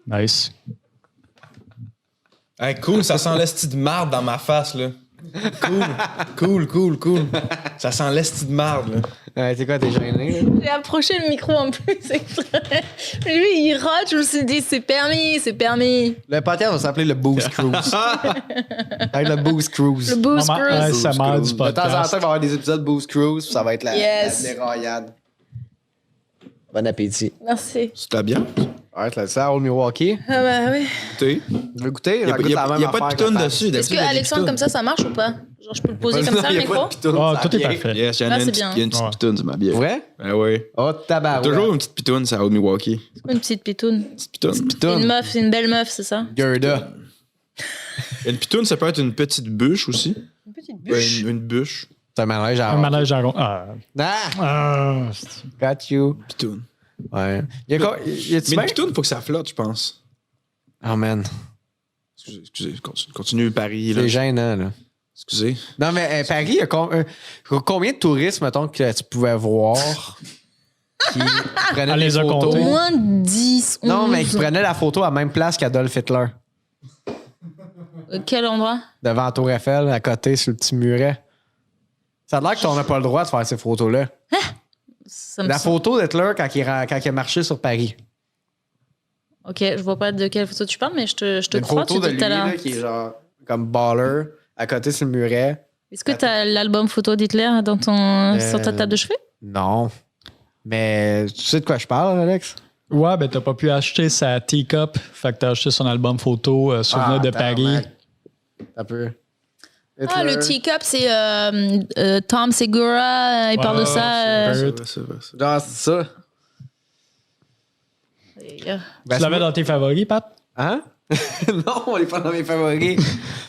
Nice. Hey, cool, ça sent l'esti de marde dans ma face, là. Cool. Ça sent l'esti de marde, là. C'est quoi, t'es gêné? Là? J'ai approché le micro en plus exprès. Lui, il rote, je me suis dit, c'est permis. Le podcast va s'appeler le Booze Cruise. Avec le Booze Cruise. Le boost Maman cruise. ASMR du De temps en temps, il podcast. va y avoir des épisodes Booze Cruise, puis ça va être la déraillade. Bon appétit. Merci. C'était bien. Ouais, c'est ça, Old Milwaukee. Ah bah oui. Tu Tu veux goûter? Il n'y a pas de pitoune dessus. Est-ce que Alexandre, comme ça marche ou pas? Genre, je peux le poser comme ça, le micro? Tout est parfait. Yes, il y en a Là, une c'est petite, bien. il y a une petite Ouais. pitoune sur ma bière. Vrai? Ah oui. Oh, tabarouette. Toujours une petite pitoune, c'est à Old Milwaukee. C'est quoi une petite pitoune? Petite pitoune. C'est Pitoune. une meuf, c'est une belle meuf, c'est ça? Gerda. Une pitoune, ça peut être une petite bûche aussi. Une petite Une bûche. C'est un manège à Un manège à rond. Got you. Pitoune. Ouais. Y a Mais tu une bien? pitoune, faut que ça flotte, je pense. Oh man. Excusez, continue Paris, là. C'est gênant, là. Excusez. Non, mais Paris, il y a combien de touristes, mettons, que tu pouvais voir qui prenaient Elle des les a photos? comptés. Au moins 10, 11. Non, mais qui prenaient la photo à la même place qu'Adolf Hitler. Quel endroit? Devant la Tour Eiffel, à côté, sur le petit muret. Ça a l'air que tu n'as pas le droit de faire ces photos-là. Ça me La semble- photo d'Hitler quand il a marché sur Paris. Ok, je vois pas de quelle photo tu parles, mais je te Une crois. photo Tu de dis lui tout à l'heure. là, qui est genre comme baller, à côté sur le muret. Est-ce que t'as l'album photo d'Hitler dans sur ta table de chevet? Non. Mais tu sais de quoi je parle, Alex? Ouais, ben t'as pas pu acheter sa teacup. Fait que t'as acheté son album photo Souvenir de Paris. Un peu. Ah, le teacup, c'est Tom Segura. Il parle de ça. C'est vrai. Genre, c'est ça. Ben, Tu l'avais dans tes favoris, Pat? Hein? Non, on n'est pas dans mes favoris.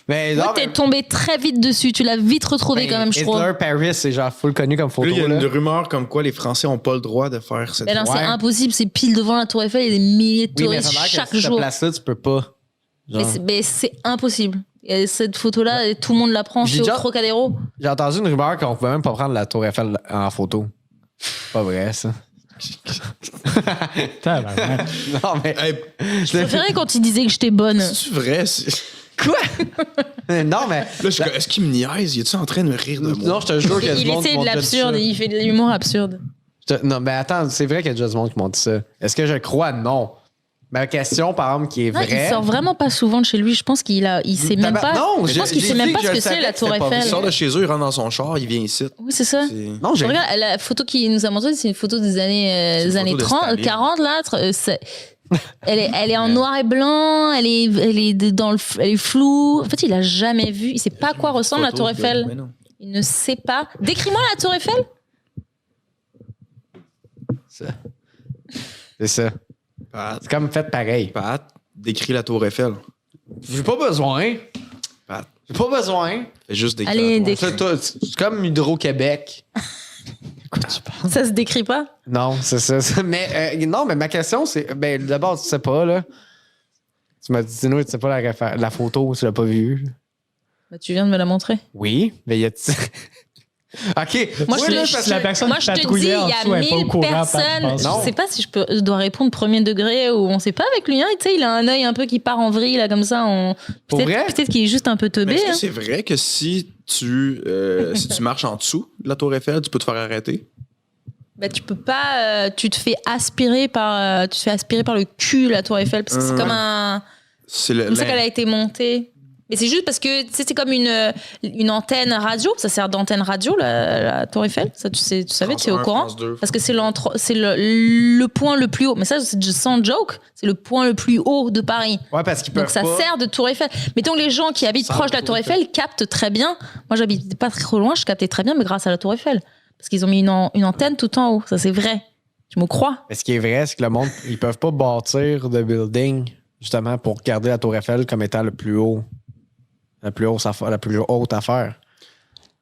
Mais non, T'es tombé très vite dessus. Tu l'as vite retrouvé quand même, je trouve. Hitler Paris, c'est genre full connu comme photo. Là, il y a là. une rumeur comme quoi les Français n'ont pas le droit de faire cette Mais non, c'est Ouais. impossible. C'est pile devant la Tour Eiffel. Il y a des milliers de Oui, mais touristes ça a l'air que chaque cette jour. place-là, tu peux pas. Genre. Mais c'est impossible. Et cette photo-là, tout le monde la prend. J'ai C'est au déjà- Trocadéro. J'ai entendu une rumeur qu'on pouvait même pas prendre la Tour Eiffel en photo. Pas vrai, ça. Tabarnak. Non, mais. Hey, Je préférais quand il disait que j'étais bonne. c'est vrai? Quoi? non, mais. Là, je suis comme, est-ce qu'il me niaise? Il est-tu en train de me rire de moi? Non, je te jure qu'il y a du Il monde qui essaie m'ont de déjà dit l'absurde. ça. Il fait de l'humour absurde. Non, mais attends, c'est vrai qu'il y a déjà du monde qui m'ont dit ça. Est-ce que je crois? Non. Ma question, par exemple, qui est Non, vraie. il sort vraiment pas souvent de chez lui. Je pense il sait même pas. Non, je pense qu'il sait même pas ce que c'est la Tour Il Eiffel. sort de chez eux, il rentre dans son char, il vient ici. Oui, c'est ça. Non, j'ai. Regarde, la photo qu'il nous a montrée, c'est une photo des années, C'est une des années photo de 30, Staline. 40, là. Elle est en noir et blanc, elle est floue. En fait, il a jamais vu. Il sait pas à quoi ressemble la Tour Eiffel. Mais non. Il ne sait pas. Décris-moi la Tour Eiffel. C'est ça. Pat, C'est comme fait pareil. Pat, décris la Tour Eiffel. J'ai pas besoin. Pat, J'ai pas besoin. fais juste des Allez, cartons. C'est comme Hydro-Québec. Ça se décrit pas? Non, c'est ça. Mais non, mais ma question, c'est. Ben, d'abord, tu sais pas, là. Tu m'as dit, tu sais pas la photo, tu l'as pas vue. Bah, tu viens de me la montrer. Oui, mais il y a. OK. Moi, Oui, je, là, je- parce la que- personne moi, qui je te dis, patrouillait en il y a dessous, elle est pas au 1000 courant, Pat, personnes. pense. Je Non. sais pas si je dois répondre premier degré ou on sait pas avec lui. Hein, tu sais, il a un œil un peu qui part en vrille, là, comme ça. Pour vrai? Peut-être qu'il est juste un peu Mais teubé. est-ce que Hein. c'est vrai que si tu marches en dessous de la Tour Eiffel, tu peux te faire arrêter? Bah, tu peux pas. Tu te fais aspirer par le cul, la Tour Eiffel, parce que c'est comme un. C'est Comme ça qu'elle a été montée. Mais c'est juste parce que tu sais, c'est comme une antenne radio. Ça sert d'antenne radio, la Tour Eiffel. Ça, tu savais, tu es au courant. Parce que c'est le point le plus haut. Mais ça, c'est sans joke. C'est le point le plus haut de Paris. Ouais, parce qu'ils peuvent Donc ça pas. sert de Tour Eiffel. Mettons que les gens qui habitent proche de la Tour Eiffel captent très bien. Moi, j'habite pas très loin, je captais très bien, mais grâce à la Tour Eiffel. Parce qu'ils ont mis une antenne tout en haut. Ça, c'est vrai. Tu me crois? Mais ce qui est vrai, c'est que le monde, ils peuvent pas bâtir de building, justement, pour garder la Tour Eiffel comme étant le plus haut. La plus haute affaire.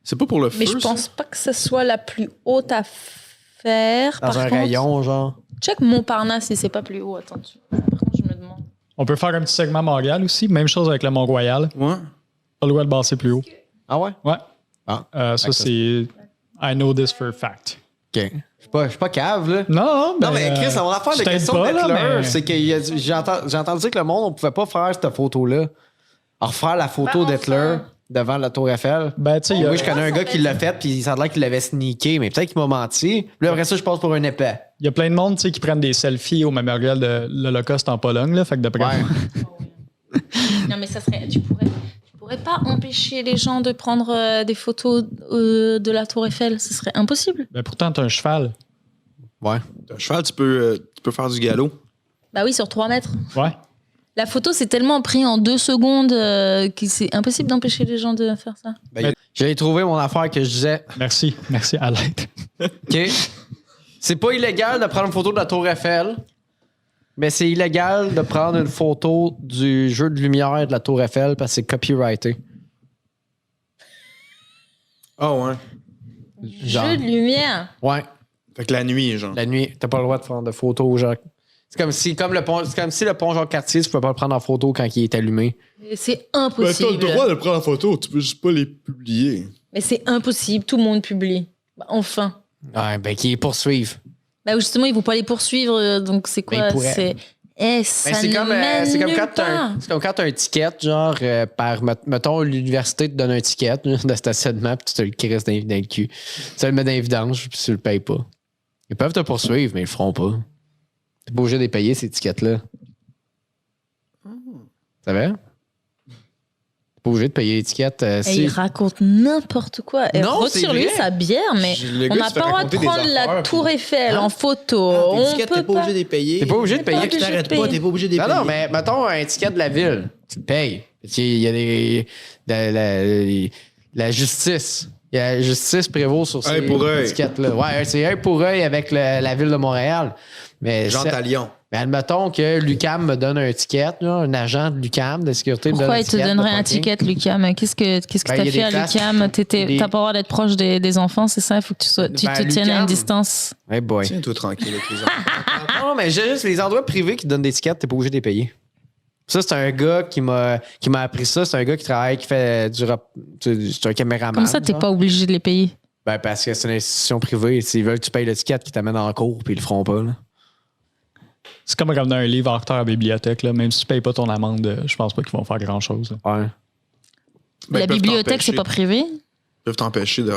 C'est pas pour le feu. Mais je ça? pense pas que ce soit la plus haute affaire. Dans Par un contre, rayon, genre. check Montparnasse si c'est pas plus haut. Attends, par contre, je me demande. On peut faire un petit segment Montréal aussi. Même chose avec le Mont-Royal. Ouais. Pas le droit de basser plus haut. Ah ouais? Ouais. Ah. Ça, c'est. I know this for a fact. OK. Je suis pas cave, là. Non, Non, mais Chris, on va faire je des t'aide questions pas, là, d'Hitler. mais- C'est que j'ai entendu dire que le monde, on pouvait pas faire cette photo-là. Refaire la photo Ben, d'Hitler enfin. devant la Tour Eiffel. Ben, tu sais, il y a- Oui, je connais un gars qui l'a fait, puis ça a l'air qu'il l'avait sneaké, mais peut-être qu'il m'a menti. Puis là, après ça, je passe pour un épais. il y a plein de monde tu sais, qui prennent des selfies au mémorial de l'Holocauste en Pologne. Là, fait que d'après Ouais. moi, Non, mais ça serait. Tu pourrais pas empêcher les gens de prendre des photos de la Tour Eiffel. Ce serait impossible. ben, pourtant, t'as un cheval. Ouais. Un cheval, tu peux faire du galop. Bah oui, sur 3 mètres. Ouais. La photo, c'est tellement pris en 2 secondes que c'est impossible d'empêcher les gens de faire ça. Ben, j'ai trouvé mon affaire que je disais. Merci. Merci à l'aide. OK. C'est pas illégal de prendre une photo de la Tour Eiffel, mais c'est illégal de prendre une photo du jeu de lumière de la Tour Eiffel parce que c'est copyrighté. Ah ouais. Genre. Jeu de lumière. Ouais. Fait que la nuit, genre. La nuit, t'as pas le droit de prendre de photos, genre. C'est comme si le pont Jean-Cartier, tu peux pas le prendre en photo quand il est allumé. C'est impossible. de prendre la photo, tu peux juste pas les publier. Mais c'est impossible. Tout le monde publie. Bah, enfin. Ouais, ben, qui les poursuivent. Bah justement, ils vont pas les poursuivre. Donc c'est quoi? Ben, ils pourraient. C'est. Ça Ben, c'est ne comme, mène c'est comme nulle quand part. c'est comme quand t'as un ticket, genre, mettons, l'université te donne un ticket de stationnement, puis tu te le crises dans le cul. Tu le mets dans les vidanges, puis tu le payes pas. Ils peuvent te poursuivre, mais ils le feront pas. T'es pas obligé de les payer, ces tickets-là. Ça va? T'es pas obligé de payer l'étiquette. Et Si... il raconte n'importe quoi. Et Non, retire-lui c'est vrai. sa bière, mais Le gars on qui n'a se fait pas le droit de raconter des prendre la affaires, Tour puis- Eiffel en photo. Tes On tickets, peut t'es pas obligé de les payer. T'es pas obligé de payer. Pas obligé de T'arrêtes payer. pas, t'es pas obligé de les Non, payer. non, mais mettons un ticket de la ville. Tu le payes. Il y a des. La justice. Il y a la justice prévaut sur ces Œil pour œil. étiquettes-là. Ouais, c'est œil pour œil avec la ville de Montréal. Mais Jean Talion. mais admettons que l'UQAM me donne un ticket, là, un agent de l'UQAM de sécurité me donne Pourquoi un il te ticket de donnerait un parking. ticket, Lucam? Qu'est-ce que Ben, t'as il y a fait des à places- Lucam? des- T'as pas le droit d'être proche des enfants, c'est ça? Il faut que tu Ben, te tiennes à une Lucam. distance. Hey boy. Tiens-toi tranquille avec les enfants. Non, mais j'ai juste les endroits privés qui donnent des tickets, t'es pas obligé de les payer. Ça, c'est un gars qui m'a appris ça. C'est un gars qui travaille, qui fait c'est un caméraman. Comme ça, t'es genre. pas obligé de les payer. Ben, parce que c'est une institution privée. S'ils veulent que tu payes le ticket qui t'amène en cours, puis ils le feront pas, là. C'est comme ramener un livre en retard à la bibliothèque. Là. Même si tu payes pas ton amende, je pense pas qu'ils vont faire grand-chose. là. Ouais. Ben, La ils peuvent bibliothèque, c'est t'empêcher- pas privé? Ils peuvent t'empêcher de.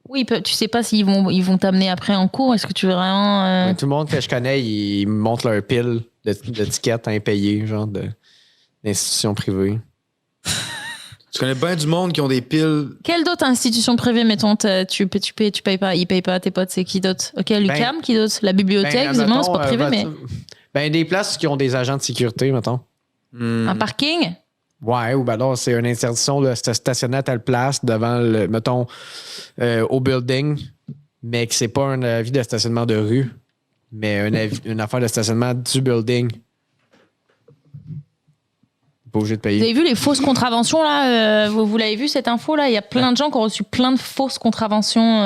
Oui, tu sais pas s'ils vont t'amener après en cours. Est-ce que tu veux vraiment. Ouais, tout le monde que je connais, ils me montrent leur pile de tickets impayés, genre d'institutions privées. Tu connais bien du monde qui ont des piles. Quelle d'autre institution privée, mettons, tu payes pas, ils payent pas, tes potes, c'est qui d'autre? Ok, l'UQAM, qui d'autre? La bibliothèque, évidemment, c'est pas privé, mais Ben, des places qui ont des agents de sécurité, mettons. un parking? Ouais, ou ben alors, c'est une interdiction de se stationner à telle place devant, mettons, au building, mais que c'est pas un avis de stationnement de rue, mais une affaire de stationnement du building. Pas pas obligé de Vous payer. avez vu les fausses contraventions, là? Vous l'avez vu, cette info, là? Il y a plein de gens qui ont reçu plein de fausses contraventions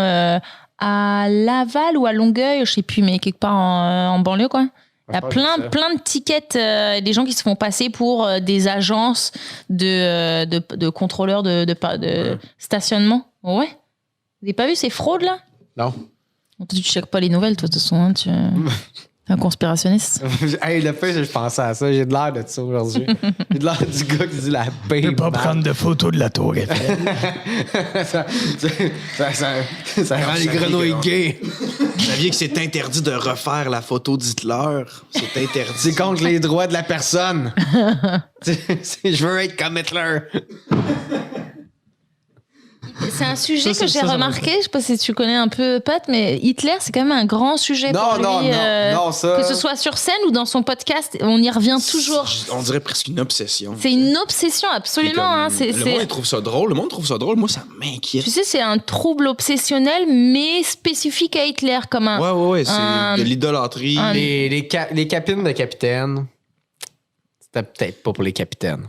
à Laval ou à Longueuil, je sais plus, mais quelque part en banlieue, quoi. Il y a plein de tickets, des gens qui se font passer pour des agences de contrôleurs de stationnement. Ouais. Vous n'avez pas vu ces fraudes, là? Non. Tu ne checkes pas les nouvelles, toi, de toute façon. Hein, tu es un conspirationniste. Hey, le fait, je pensais à ça. J'ai de l'air de ça aujourd'hui. J'ai de l'air du gars qui dit la paix. Je peux pas prendre de photos de la tour Eiffel. ça rend les grenouilles gays. Vous saviez que c'est interdit de refaire la photo d'Hitler? C'est interdit. C'est contre les droits de la personne. Je veux être comme Hitler. C'est un sujet que j'ai remarqué, je sais pas si tu connais un peu Pat, mais Hitler, c'est quand même un grand sujet pour lui. Non, ça... Que ce soit sur scène ou dans son podcast, on y revient toujours. On dirait presque une obsession. C'est une obsession, absolument. Hein, le monde trouve ça drôle. Le monde trouve ça drôle. Moi, ça m'inquiète. Tu sais, c'est un trouble obsessionnel, mais spécifique à Hitler, comme un... Ouais, c'est de l'idolâtrie. Les capines de capitaine, c'était peut-être pas pour les capitaines.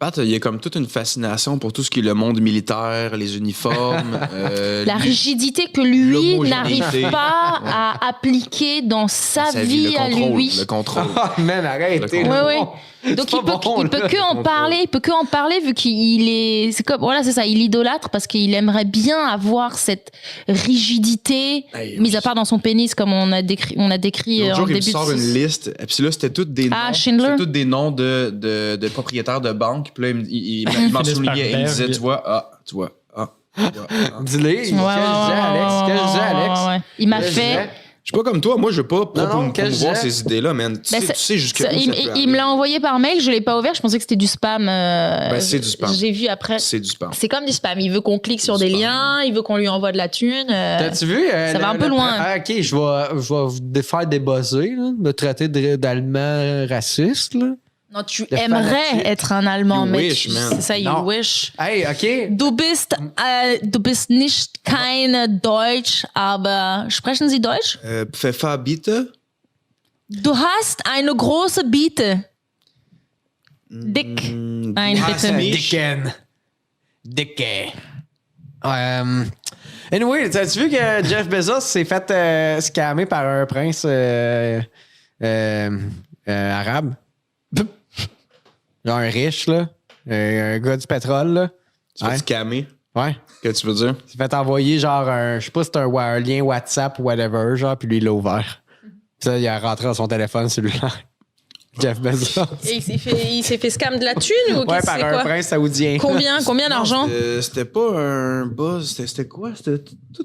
Pat, il y a comme toute une fascination pour tout ce qui est le monde militaire, les uniformes. La rigidité que lui l'homogénéité. n'arrive pas à appliquer dans sa vie le à contrôle, lui. Le contrôle. Oh, man, arrête. Ouais. Donc il peut que en parler, vu qu'il est, c'est comme, voilà, c'est ça, il idolâtre parce qu'il aimerait bien avoir cette rigidité, mise à part dans son pénis, comme on a décrit L'autre en jour, début il me sort une liste, et puis là, c'était tous des noms. Schindler. C'était tous des noms de propriétaires de banques. Puis là, il m'en soulignait, il me disait, tu vois. Dis-le, qu'est-ce que je disais, Alex? Ouais. Il m'a fait. Je suis pas comme toi, moi je veux pas promouvoir j'ai? ces idées-là, man. Tu sais jusqu'où ça peut Il me l'a envoyé par mail, je l'ai pas ouvert, je pensais que c'était du spam. C'est du spam. J'ai vu après. C'est du spam. C'est comme du spam. Il veut qu'on clique sur des liens, il veut qu'on lui envoie de la thune. T'as-tu vu? Ça va un peu loin. Ok, je vais vous faire débosser, là, me traiter d'allemand raciste. Là. Non, tu Le aimerais fanatique. être un Allemand, You mais wish, man. c'est ça, you Non. wish. Hey, ok. Du bist nicht kein Deutsch, aber sprechen Sie Deutsch? Pfeffer bitte? Du hast eine große Biete. Dick. Nein, bitte nicht. Dicken. Anyway, as-tu vu que Jeff Bezos s'est fait scammer par un prince arabe? Genre un riche, là. Un gars du pétrole, là. Tu vas te scammer? Ouais. Qu'est-ce que tu veux dire? Il s'est fait envoyer genre je sais pas si c'est un lien WhatsApp ou whatever, genre, puis lui, il l'a ouvert. Puis ça, il a rentré dans son téléphone cellulaire. Jeff Bezos. Et il s'est fait scam de la thune ou Ouais, qu'est-ce par que c'est un quoi? prince saoudien. Combien d'argent? C'était pas un buzz. C'était quoi? Toi,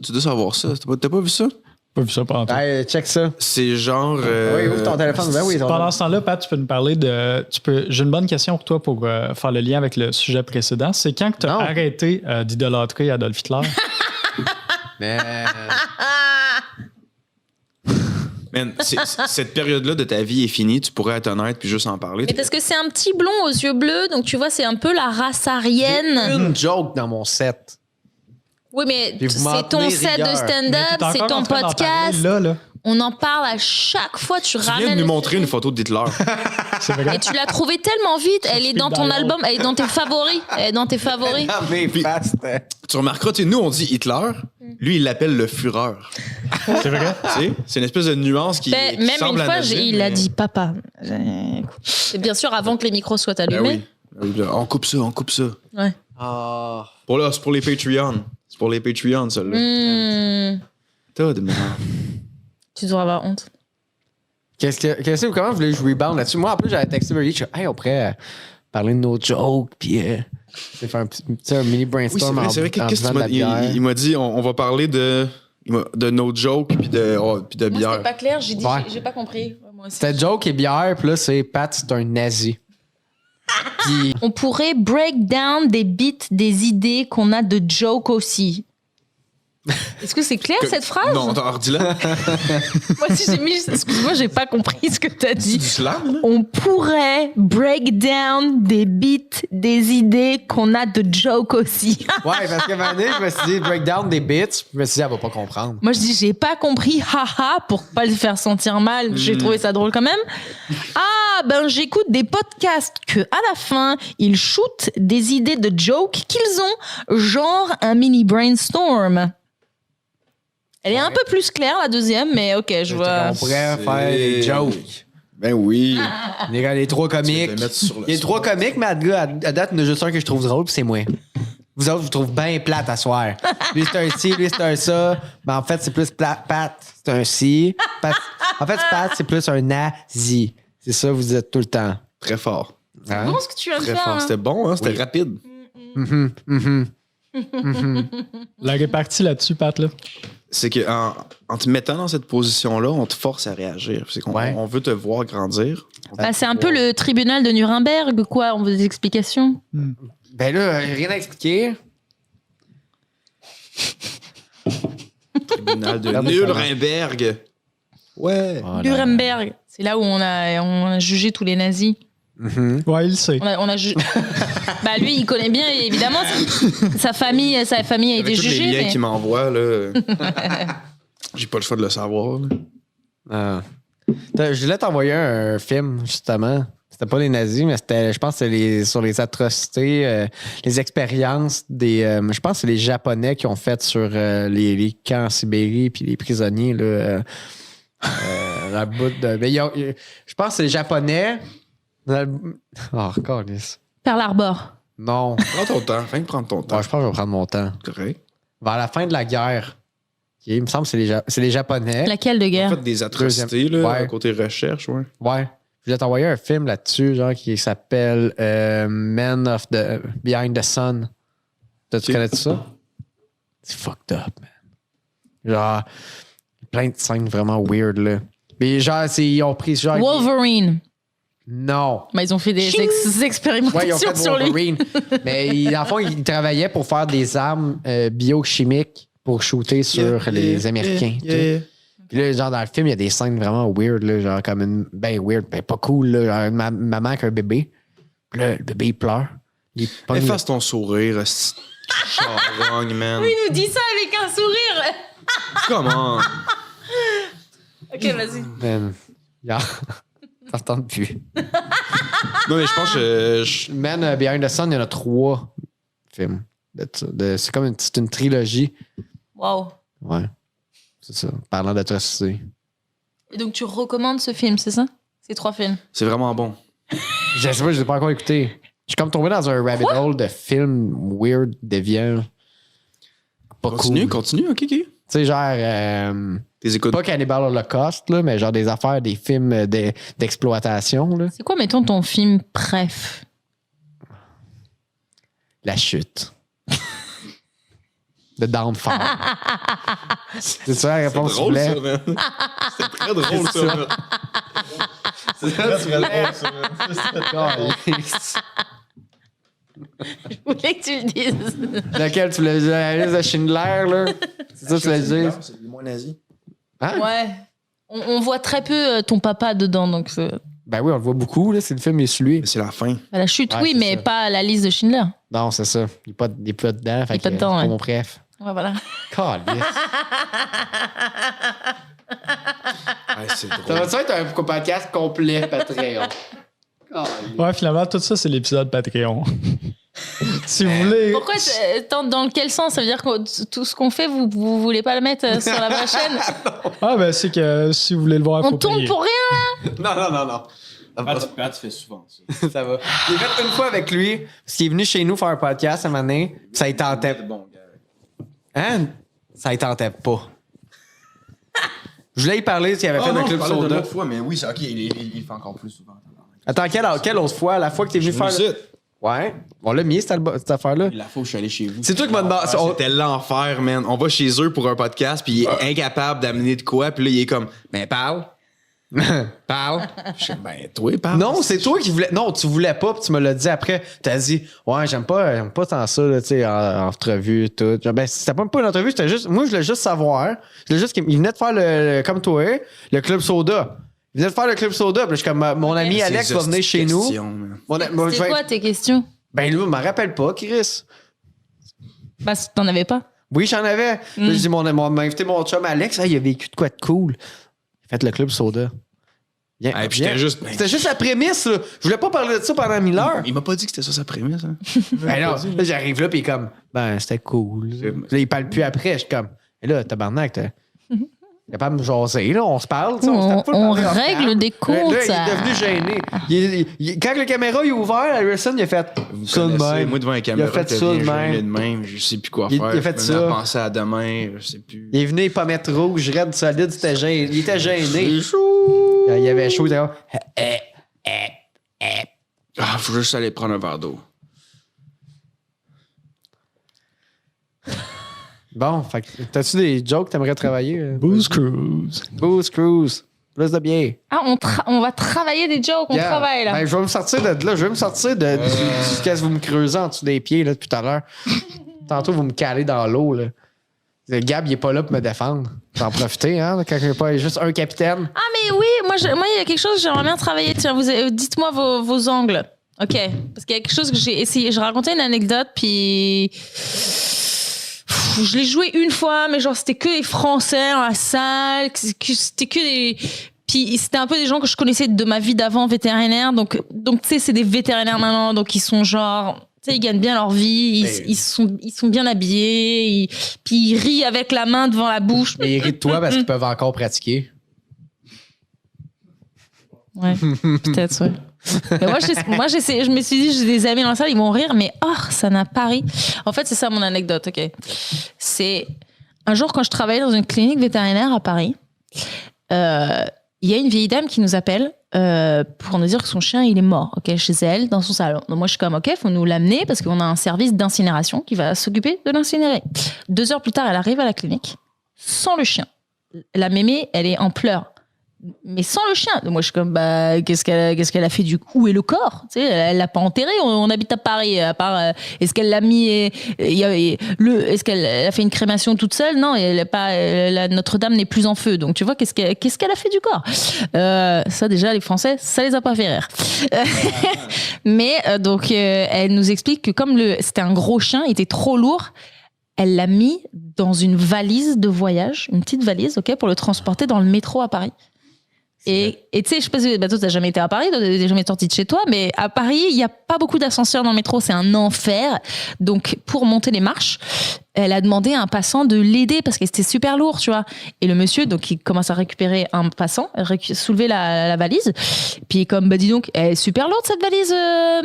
tu dois savoir ça. T'as pas vu ça? Pas vu ça pendant tout. Hey, check ça. C'est genre. Oui, ouvre ton téléphone. Ben oui, Pendant ce temps-là, Pat, tu peux nous parler de. J'ai une bonne question pour toi pour faire le lien avec le sujet précédent. C'est quand que tu as Non. arrêté d'idolâtrer Adolf Hitler? Mais... Man, cette période-là de ta vie est finie. Tu pourrais être honnête puis juste en parler. Mais parce que c'est un petit blond aux yeux bleus, donc tu vois, c'est un peu la race aryenne. une joke dans mon set. Oui, mais Puis vous m'en c'est ton tenez set de rigueur. stand-up, c'est ton podcast. Là. On en parle à chaque fois, tu Tu viens ramènes. de nous le montrer sujet. une photo d'Hitler. C'est vrai. Et tu l'as trouvée tellement vite, elle est dans ton album, elle est dans tes favoris. Elle est dans tes favoris. Non, mais fast. Tu remarqueras, tu sais, nous, on dit Hitler. Lui, il l'appelle le Führer. C'est vrai. Tu sais, c'est une espèce de nuance qui. Ben, qui même semble une fois, anodine, il a mais- dit papa. C'est bien sûr avant que les micros soient Ben allumés. oui. On coupe ça. Ouais. Ah. C'est pour les Patreons. C'est pour les Patreons, celle-là. T'as de merde. Tu devrais avoir honte. Comment vous voulez que je rebound là-dessus? Moi, en plus, j'avais texté Marie, je suis hey, on pourrait parler de nos jokes, puis faire un mini Oui, brainstorm c'est vrai. en Qu'est-ce que buvant tu de la m'as bière. il m'a dit, on va parler de nos jokes puis de Moi, bière. c'était pas clair, j'ai dit, Ouais. j'ai pas compris. Ouais, moi aussi. C'était joke et bière, puis là, c'est Pat, c'est un nazi. Puis, On pourrait break down des bits, des idées qu'on a de joke aussi. Est-ce que c'est clair cette phrase? Non, attends, redis-la. Moi aussi j'ai mis. Excuse-moi, j'ai pas compris ce que t'as C'est dit. du slam, là? On pourrait break down des bits, des idées qu'on a de joke aussi. ouais, parce qu'à un moment donné, je me suis dit breakdown des bits, puis je me suis dit, elle va pas comprendre. Moi je dis j'ai pas compris, haha, pour pas le faire sentir mal. J'ai trouvé ça drôle quand même. Ah, ben j'écoute des podcasts que à la fin, ils shootent des idées de jokes qu'ils ont, genre un mini brainstorm. Elle est un peu plus claire, la deuxième, mais ok, je vois. On pourrait faire des jokes. Ben oui. Les trois comiques. Tu vas mettre sur le Il y a spot. 3 comiques, mais à date, il y en a juste un que je trouve drôle, puis c'est moi. Vous autres, je vous trouve bien plate à soir. Lui, c'est un ci, lui, c'est un ça. Ben, en fait, c'est plus Pat, c'est un ci. En fait, Pat, c'est plus un nazi. C'est ça, vous êtes tout le temps. Très fort. Hein? Bon, ce que tu viens de Très faire. fort. hein. C'était bon, hein? C'était rapide. La répartie là-dessus, Pat, là. C'est que en te mettant dans cette position-là, on te force à réagir. C'est qu'on Ouais. on veut te voir grandir. Bah, c'est un peu le tribunal de Nuremberg, quoi. On veut des explications. Ben là, rien à expliquer. Tribunal de Nuremberg. Ouais. Voilà. Nuremberg, c'est là où on a jugé tous les nazis. Ouais, il le sait. On a bah lui, il connaît bien, évidemment. Sa famille a été Avec tous les jugée. liens Mais... qu'il m'envoie, là. J'ai pas le choix de le savoir. Là. Je voulais t'envoyer un film, justement. C'était pas les nazis, mais c'était, je pense que c'est sur les atrocités, les expériences des. Je pense que c'est les Japonais qui ont fait sur les camps en Sibérie puis les prisonniers. Là, la bout de. Mais je pense que c'est les Japonais. Oh, encore Pearl Harbor. non. Prends ton temps. Fin de prendre ton temps. Ouais, je pense que je vais prendre mon temps. Correct. Vers la fin de la guerre. Il me semble que c'est les Japonais. Laquelle de En guerre? fait, des atrocités, là, Ouais. côté recherche, ouais. Ouais. Je voulais t'envoyer un film là-dessus, genre, qui s'appelle Men of the Behind the Sun. Tu Ok. connais ça? C'est fucked up, man. Genre, plein de scènes vraiment weird, là. Mais genre, ils ont pris genre. Wolverine. Non. Bah, ils ont fait des Ouais, ils ont expérimentations fait sur lui. Wolverine. Mais en fond, ils travaillaient pour faire des armes biochimiques pour shooter sur les Américains. tu sais. Puis là, genre, dans le film, il y a des scènes vraiment weird, là, genre comme une. Ben weird, ben pas cool, là. Genre une maman avec un bébé. Puis là, le bébé, il pleure. Il pogne le- Efface ton sourire, esti. Charogne, man. Il nous dit ça avec un sourire. Comment? Ok, vas-y. Man, genre, ça se tente plus. Non, mais je pense que Man Behind the Sun, il y en a 3 films. C'est comme c'est une trilogie. Wow. Ouais. C'est ça. Parlant d'atrocité. Et donc, tu recommandes ce film, c'est ça? Ces 3 films. c'est vraiment bon. Je sais pas, je l'ai pas encore écouté. Je suis comme tombé dans un rabbit hole de films weird, déviants. Pas Continue, cool. continue, ok. Tu sais, genre, Tes écoutes. pas Cannibal Holocaust, là, mais genre des affaires, des films d'exploitation, là. C'est quoi, mettons, ton film préf? La chute. The Downfall. C'est ça la réponse, s'il vous drôle, plaît? ça, man. C'est très drôle, ça, man. C'est très, très drôle, ça, man. Je voulais que tu le dises. Lequel tu voulais dire? La liste de Schindler, là? C'est ça que tu voulais dire? C'est moins nazi. Hein? Ouais. On voit très peu ton papa dedans, donc Ben oui, on le voit beaucoup, là. C'est le film, il est sur lui. Mais c'est la fin. la chute, Ouais, oui, c'est mais ça. pas la liste de Schindler. Non, c'est ça. Il n'est pas dedans. Fait Il est pas que dedans, c'est ouais. mon préf. Ouais, voilà. Calisse. Ouais, c'est Ça drôle. va-tu être un podcast complet, Patreon? Ouais, finalement, tout ça, c'est l'épisode Patreon. Si vous voulez. Pourquoi dans quel sens? Ça veut dire que tout ce qu'on fait, vous voulez pas le mettre sur la vraie chaîne? Ah, ben, c'est que si vous voulez le voir, On faut tourne payer. pour rien? Non. Pat fait souvent ça. Ça va. J'ai fait une fois avec lui, parce qu'il est venu chez nous faire un podcast à un moment donné, puis ça ne tentait Bon, gars. Hein? Ça ne tentait pas. Je voulais y parler s'il avait fait un club soda. L'autre fois, mais oui, c'est ok, il fait encore plus souvent. Attends, quelle autre fois? La fois que t'es venu faire. Ouais. On l'a mis, cette affaire-là. La fois où je suis allé chez vous. C'est toi qui m'as demandé. C'était l'enfer, man. On va chez eux pour un podcast, puis il est incapable d'amener de quoi, puis là, il est comme, ben, parle. Parle. Je suis ben, toi, parle. Non, c'est toi qui voulais. Non, tu voulais pas, puis tu me l'as dit après. T'as dit, ouais, j'aime pas tant ça, là, tu sais, en entrevue, tout. Genre, ben, c'était pas une entrevue, c'était juste. Moi, je voulais juste savoir. Je voulais juste qu'il venait de faire comme toi, le Club Soda. Il venait de faire le Club Soda, puis je suis comme, mon ami Alex va venir chez nous. C'est quoi tes questions? Ben, lui, je me rappelle pas, Chris. Bah, t'en avais pas. Oui, j'en avais. Puis je dis, m'a invité mon chum Alex, il a vécu de quoi de cool. Il a fait le Club Soda. Viens, Hey, puis viens. j'étais juste. C'était juste la prémisse, là. Je voulais pas parler de ça pendant 1000 heures. Il m'a pas dit que c'était ça sa prémisse. Hein. Ben non, là, j'arrive là, puis il est comme, ben, c'était cool. Là, il parle plus après. Je suis comme, et là, tabarnak, t'es capable de me jaser, là, on se parle. Tu sais, se tape pas le On parler hors règle cam. des comptes. Là, il est devenu gêné. Quand la caméra est ouverte, Harrison, il a fait Vous ça de connaissez, même. moi devant la caméra, fait je ça de deviens gêné même. de même. Je sais plus quoi Il faire. a fait je ça. me mets à penser à demain, je sais plus. Il est venu pas mettre rouge, raide, solide, c'était gêné. Il était gêné. Il avait chaud, il était comme, Ah, faut juste aller prendre un verre d'eau. Bon, fait que t'as-tu des jokes que t'aimerais travailler? Booze Cruise. Booze Cruise. Plus de bière. Ah, on va travailler des jokes, on Yeah. travaille là. Ben, je vais me sortir de là. Je vais me sortir de du ce que vous me creusez en dessous des pieds là, tout à l'heure. Tantôt, vous me calez dans l'eau. Là. Le Gab, il est pas là pour me défendre. J'en profiter, hein, quand il n'y a pas juste un capitaine. Ah, mais oui, moi, il y a quelque chose que j'aimerais bien travailler. Tiens, dites-moi vos angles. OK. Parce qu'il y a quelque chose que j'ai essayé. Je racontais une anecdote, puis. Je l'ai joué une fois, mais genre, c'était que les Français dans la salle. C'était que des. Puis c'était un peu des gens que je connaissais de ma vie d'avant vétérinaire. Donc tu sais, c'est des vétérinaires maintenant. Donc ils sont genre. Tu sais, ils gagnent bien leur vie. Ils sont bien habillés. Puis ils rient avec la main devant la bouche. Mais ils rient de toi parce qu'ils peuvent encore pratiquer. Ouais, peut-être, ouais. Mais je me suis dit, j'ai des amis dans la salle, ils vont rire, mais ça n'a pas ri. En fait, c'est ça mon anecdote, ok. C'est un jour quand je travaillais dans une clinique vétérinaire à Paris, il y a une vieille dame qui nous appelle pour nous dire que son chien, il est mort, ok, chez elle, dans son salon. Donc moi, je suis comme, ok, faut nous l'amener parce qu'on a un service d'incinération qui va s'occuper de l'incinérer. 2 heures plus tard, elle arrive à la clinique sans le chien. La mémé, elle est en pleurs. Mais sans le chien. Moi, je suis comme, qu'est-ce qu'elle a fait du coup? Où est le corps? Tu sais, elle l'a pas enterré. On habite à Paris. À part, est-ce qu'elle l'a mis, est-ce qu'elle a fait une crémation toute seule? Non, elle a pas, Notre-Dame n'est plus en feu. Donc, tu vois, qu'est-ce qu'elle a fait du corps? Ça, déjà, les Français, ça les a pas fait rire. Mais, donc, elle nous explique que comme c'était un gros chien, il était trop lourd, elle l'a mis dans une valise de voyage, une petite valise, ok, pour le transporter dans le métro à Paris. Et tu sais, je sais pas si toi, t'as jamais été à Paris, t'as jamais sorti de chez toi, mais à Paris, il n'y a pas beaucoup d'ascenseurs dans le métro, c'est un enfer. Donc, pour monter les marches, elle a demandé à un passant de l'aider parce que c'était super lourd, tu vois. Et le monsieur, donc, il commence à récupérer un passant, soulever la valise. Puis, il est comme, dis donc, elle est super lourde cette valise,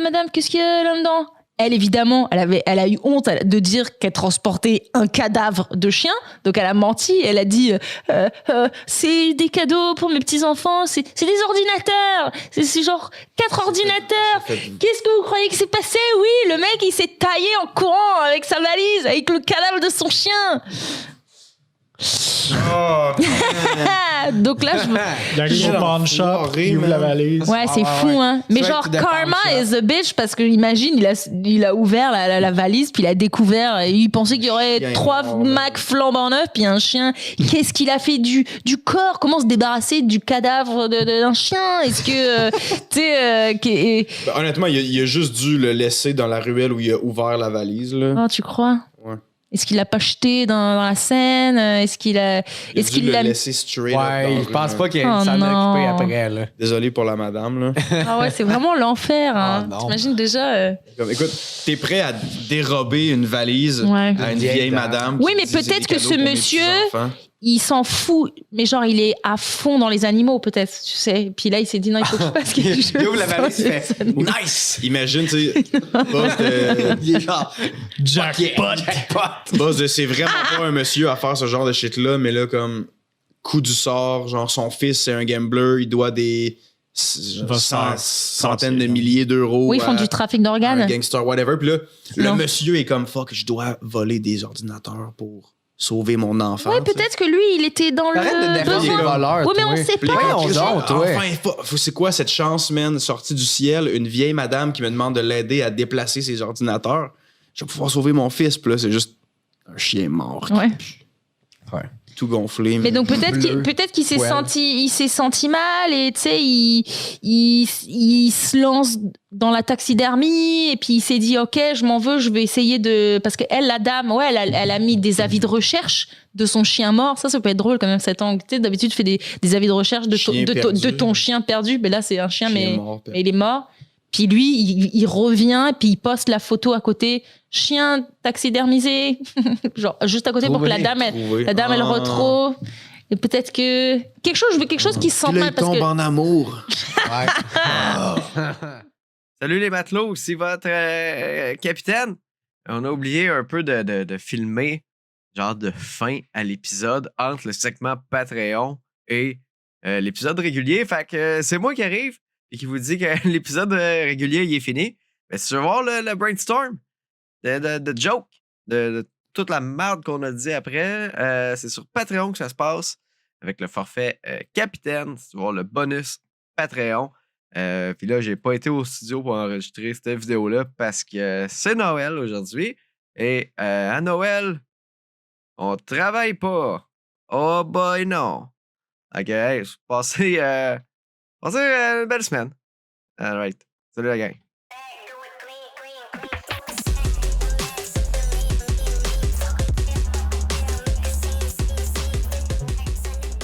madame, qu'est-ce qu'il y a là-dedans? Elle, évidemment, elle a eu honte de dire qu'elle transportait un cadavre de chien. Donc, elle a menti. Elle a dit, c'est des cadeaux pour mes petits-enfants. C'est des ordinateurs. C'est genre 4 ordinateurs. Qu'est-ce que vous croyez que s'est passé? Oui, le mec, il s'est taillé en courant avec sa valise, avec le cadavre de son chien. Donc là, Il arrive au pawn shop, il ouvre la valise. ouais, c'est fou, hein. Mais Tu vas genre, être de karma pawn is a bitch parce que imagine, il a ouvert la valise, puis il a découvert, et il pensait qu'il y aurait 3 Mac flambant neufs, puis un chien. Qu'est-ce qu'il a fait du corps? Comment se débarrasser du cadavre d'un chien? Est-ce que, tu sais, Honnêtement, il a juste dû le laisser dans la ruelle où il a ouvert la valise. Là. oh, tu crois? Ouais. Est-ce qu'il l'a pas jeté dans la Seine? Est-ce qu'il Il a dû le l'a laisser straight Ouais, up je pense pas qu'il Oh s'en est non. occupé après. Là. Désolé pour la madame. Là. Ah ouais, c'est vraiment l'enfer, hein. Ah non. T'imagines déjà. Comme, écoute, t'es prêt à dérober une valise Ouais. à une Vieille vieille dame. madame? Oui, qui mais dit, c'est peut-être des que cadeaux ce pour mes monsieur, petits-enfants. il s'en fout, mais genre il est à fond dans les animaux peut-être, tu sais. Puis là il s'est dit non, il faut que je fasse quelque chose. Il ouvre la valise, il sur fait les animaux. nice! Imagine, tu sais, boss de. Il est genre Jackpot. Boss de c'est vraiment pas un monsieur à faire ce genre de shit-là, mais là, comme coup du sort, genre son fils, c'est un gambler, il doit des Va se faire centaines de sentir. milliers d'euros. Oui, ils font à du trafic un d'organes. gangster, whatever. Puis là, le Non. monsieur est comme fuck, je dois voler des ordinateurs pour sauver mon enfant. Ouais, tu sais. peut-être que lui il était dans Arrête de le défendre les besoin. voleurs. Oui, mais toi. on sait Puis là, pas. Voyons Chris, donc, toi. enfin, c'est quoi cette chance, man, sortie du ciel? Une vieille madame qui me demande de l'aider à déplacer ses ordinateurs. Je vais pouvoir sauver mon fils. Puis là, c'est juste un chien mort. Ouais. Ouais. tout gonflé. Mais donc peut-être qu'il s'est Poil. senti mal et tu sais il se lance dans la taxidermie et puis il s'est dit ok je m'en veux, je vais essayer de, parce que elle, la dame, ouais, elle a mis des avis de recherche de son chien mort. Ça peut être drôle quand même cet angle. Tu sais, d'habitude tu fais des avis de recherche de ton chien perdu, mais là c'est un chien mais il est mort. Puis lui, il revient, puis il poste la photo à côté, chien taxidermisé, genre juste à côté pour que la dame elle retrouve. Et peut-être que quelque chose qui se sent mal parce que en amour. Salut les matelots, c'est votre capitaine. On a oublié un peu de filmer genre de fin à l'épisode entre le segment Patreon et l'épisode régulier. Fait que c'est moi qui arrive et qui vous dit que l'épisode régulier il est fini. Mais si tu veux voir le brainstorm de joke, de toute la merde qu'on a dit après, c'est sur Patreon que ça se passe avec le forfait capitaine. Si tu veux voir le bonus Patreon. Puis là, j'ai pas été au studio pour enregistrer cette vidéo-là parce que c'est Noël aujourd'hui. Et à Noël, on travaille pas. Oh boy, non. Ok, passez une belle semaine. All right. Salut la gang.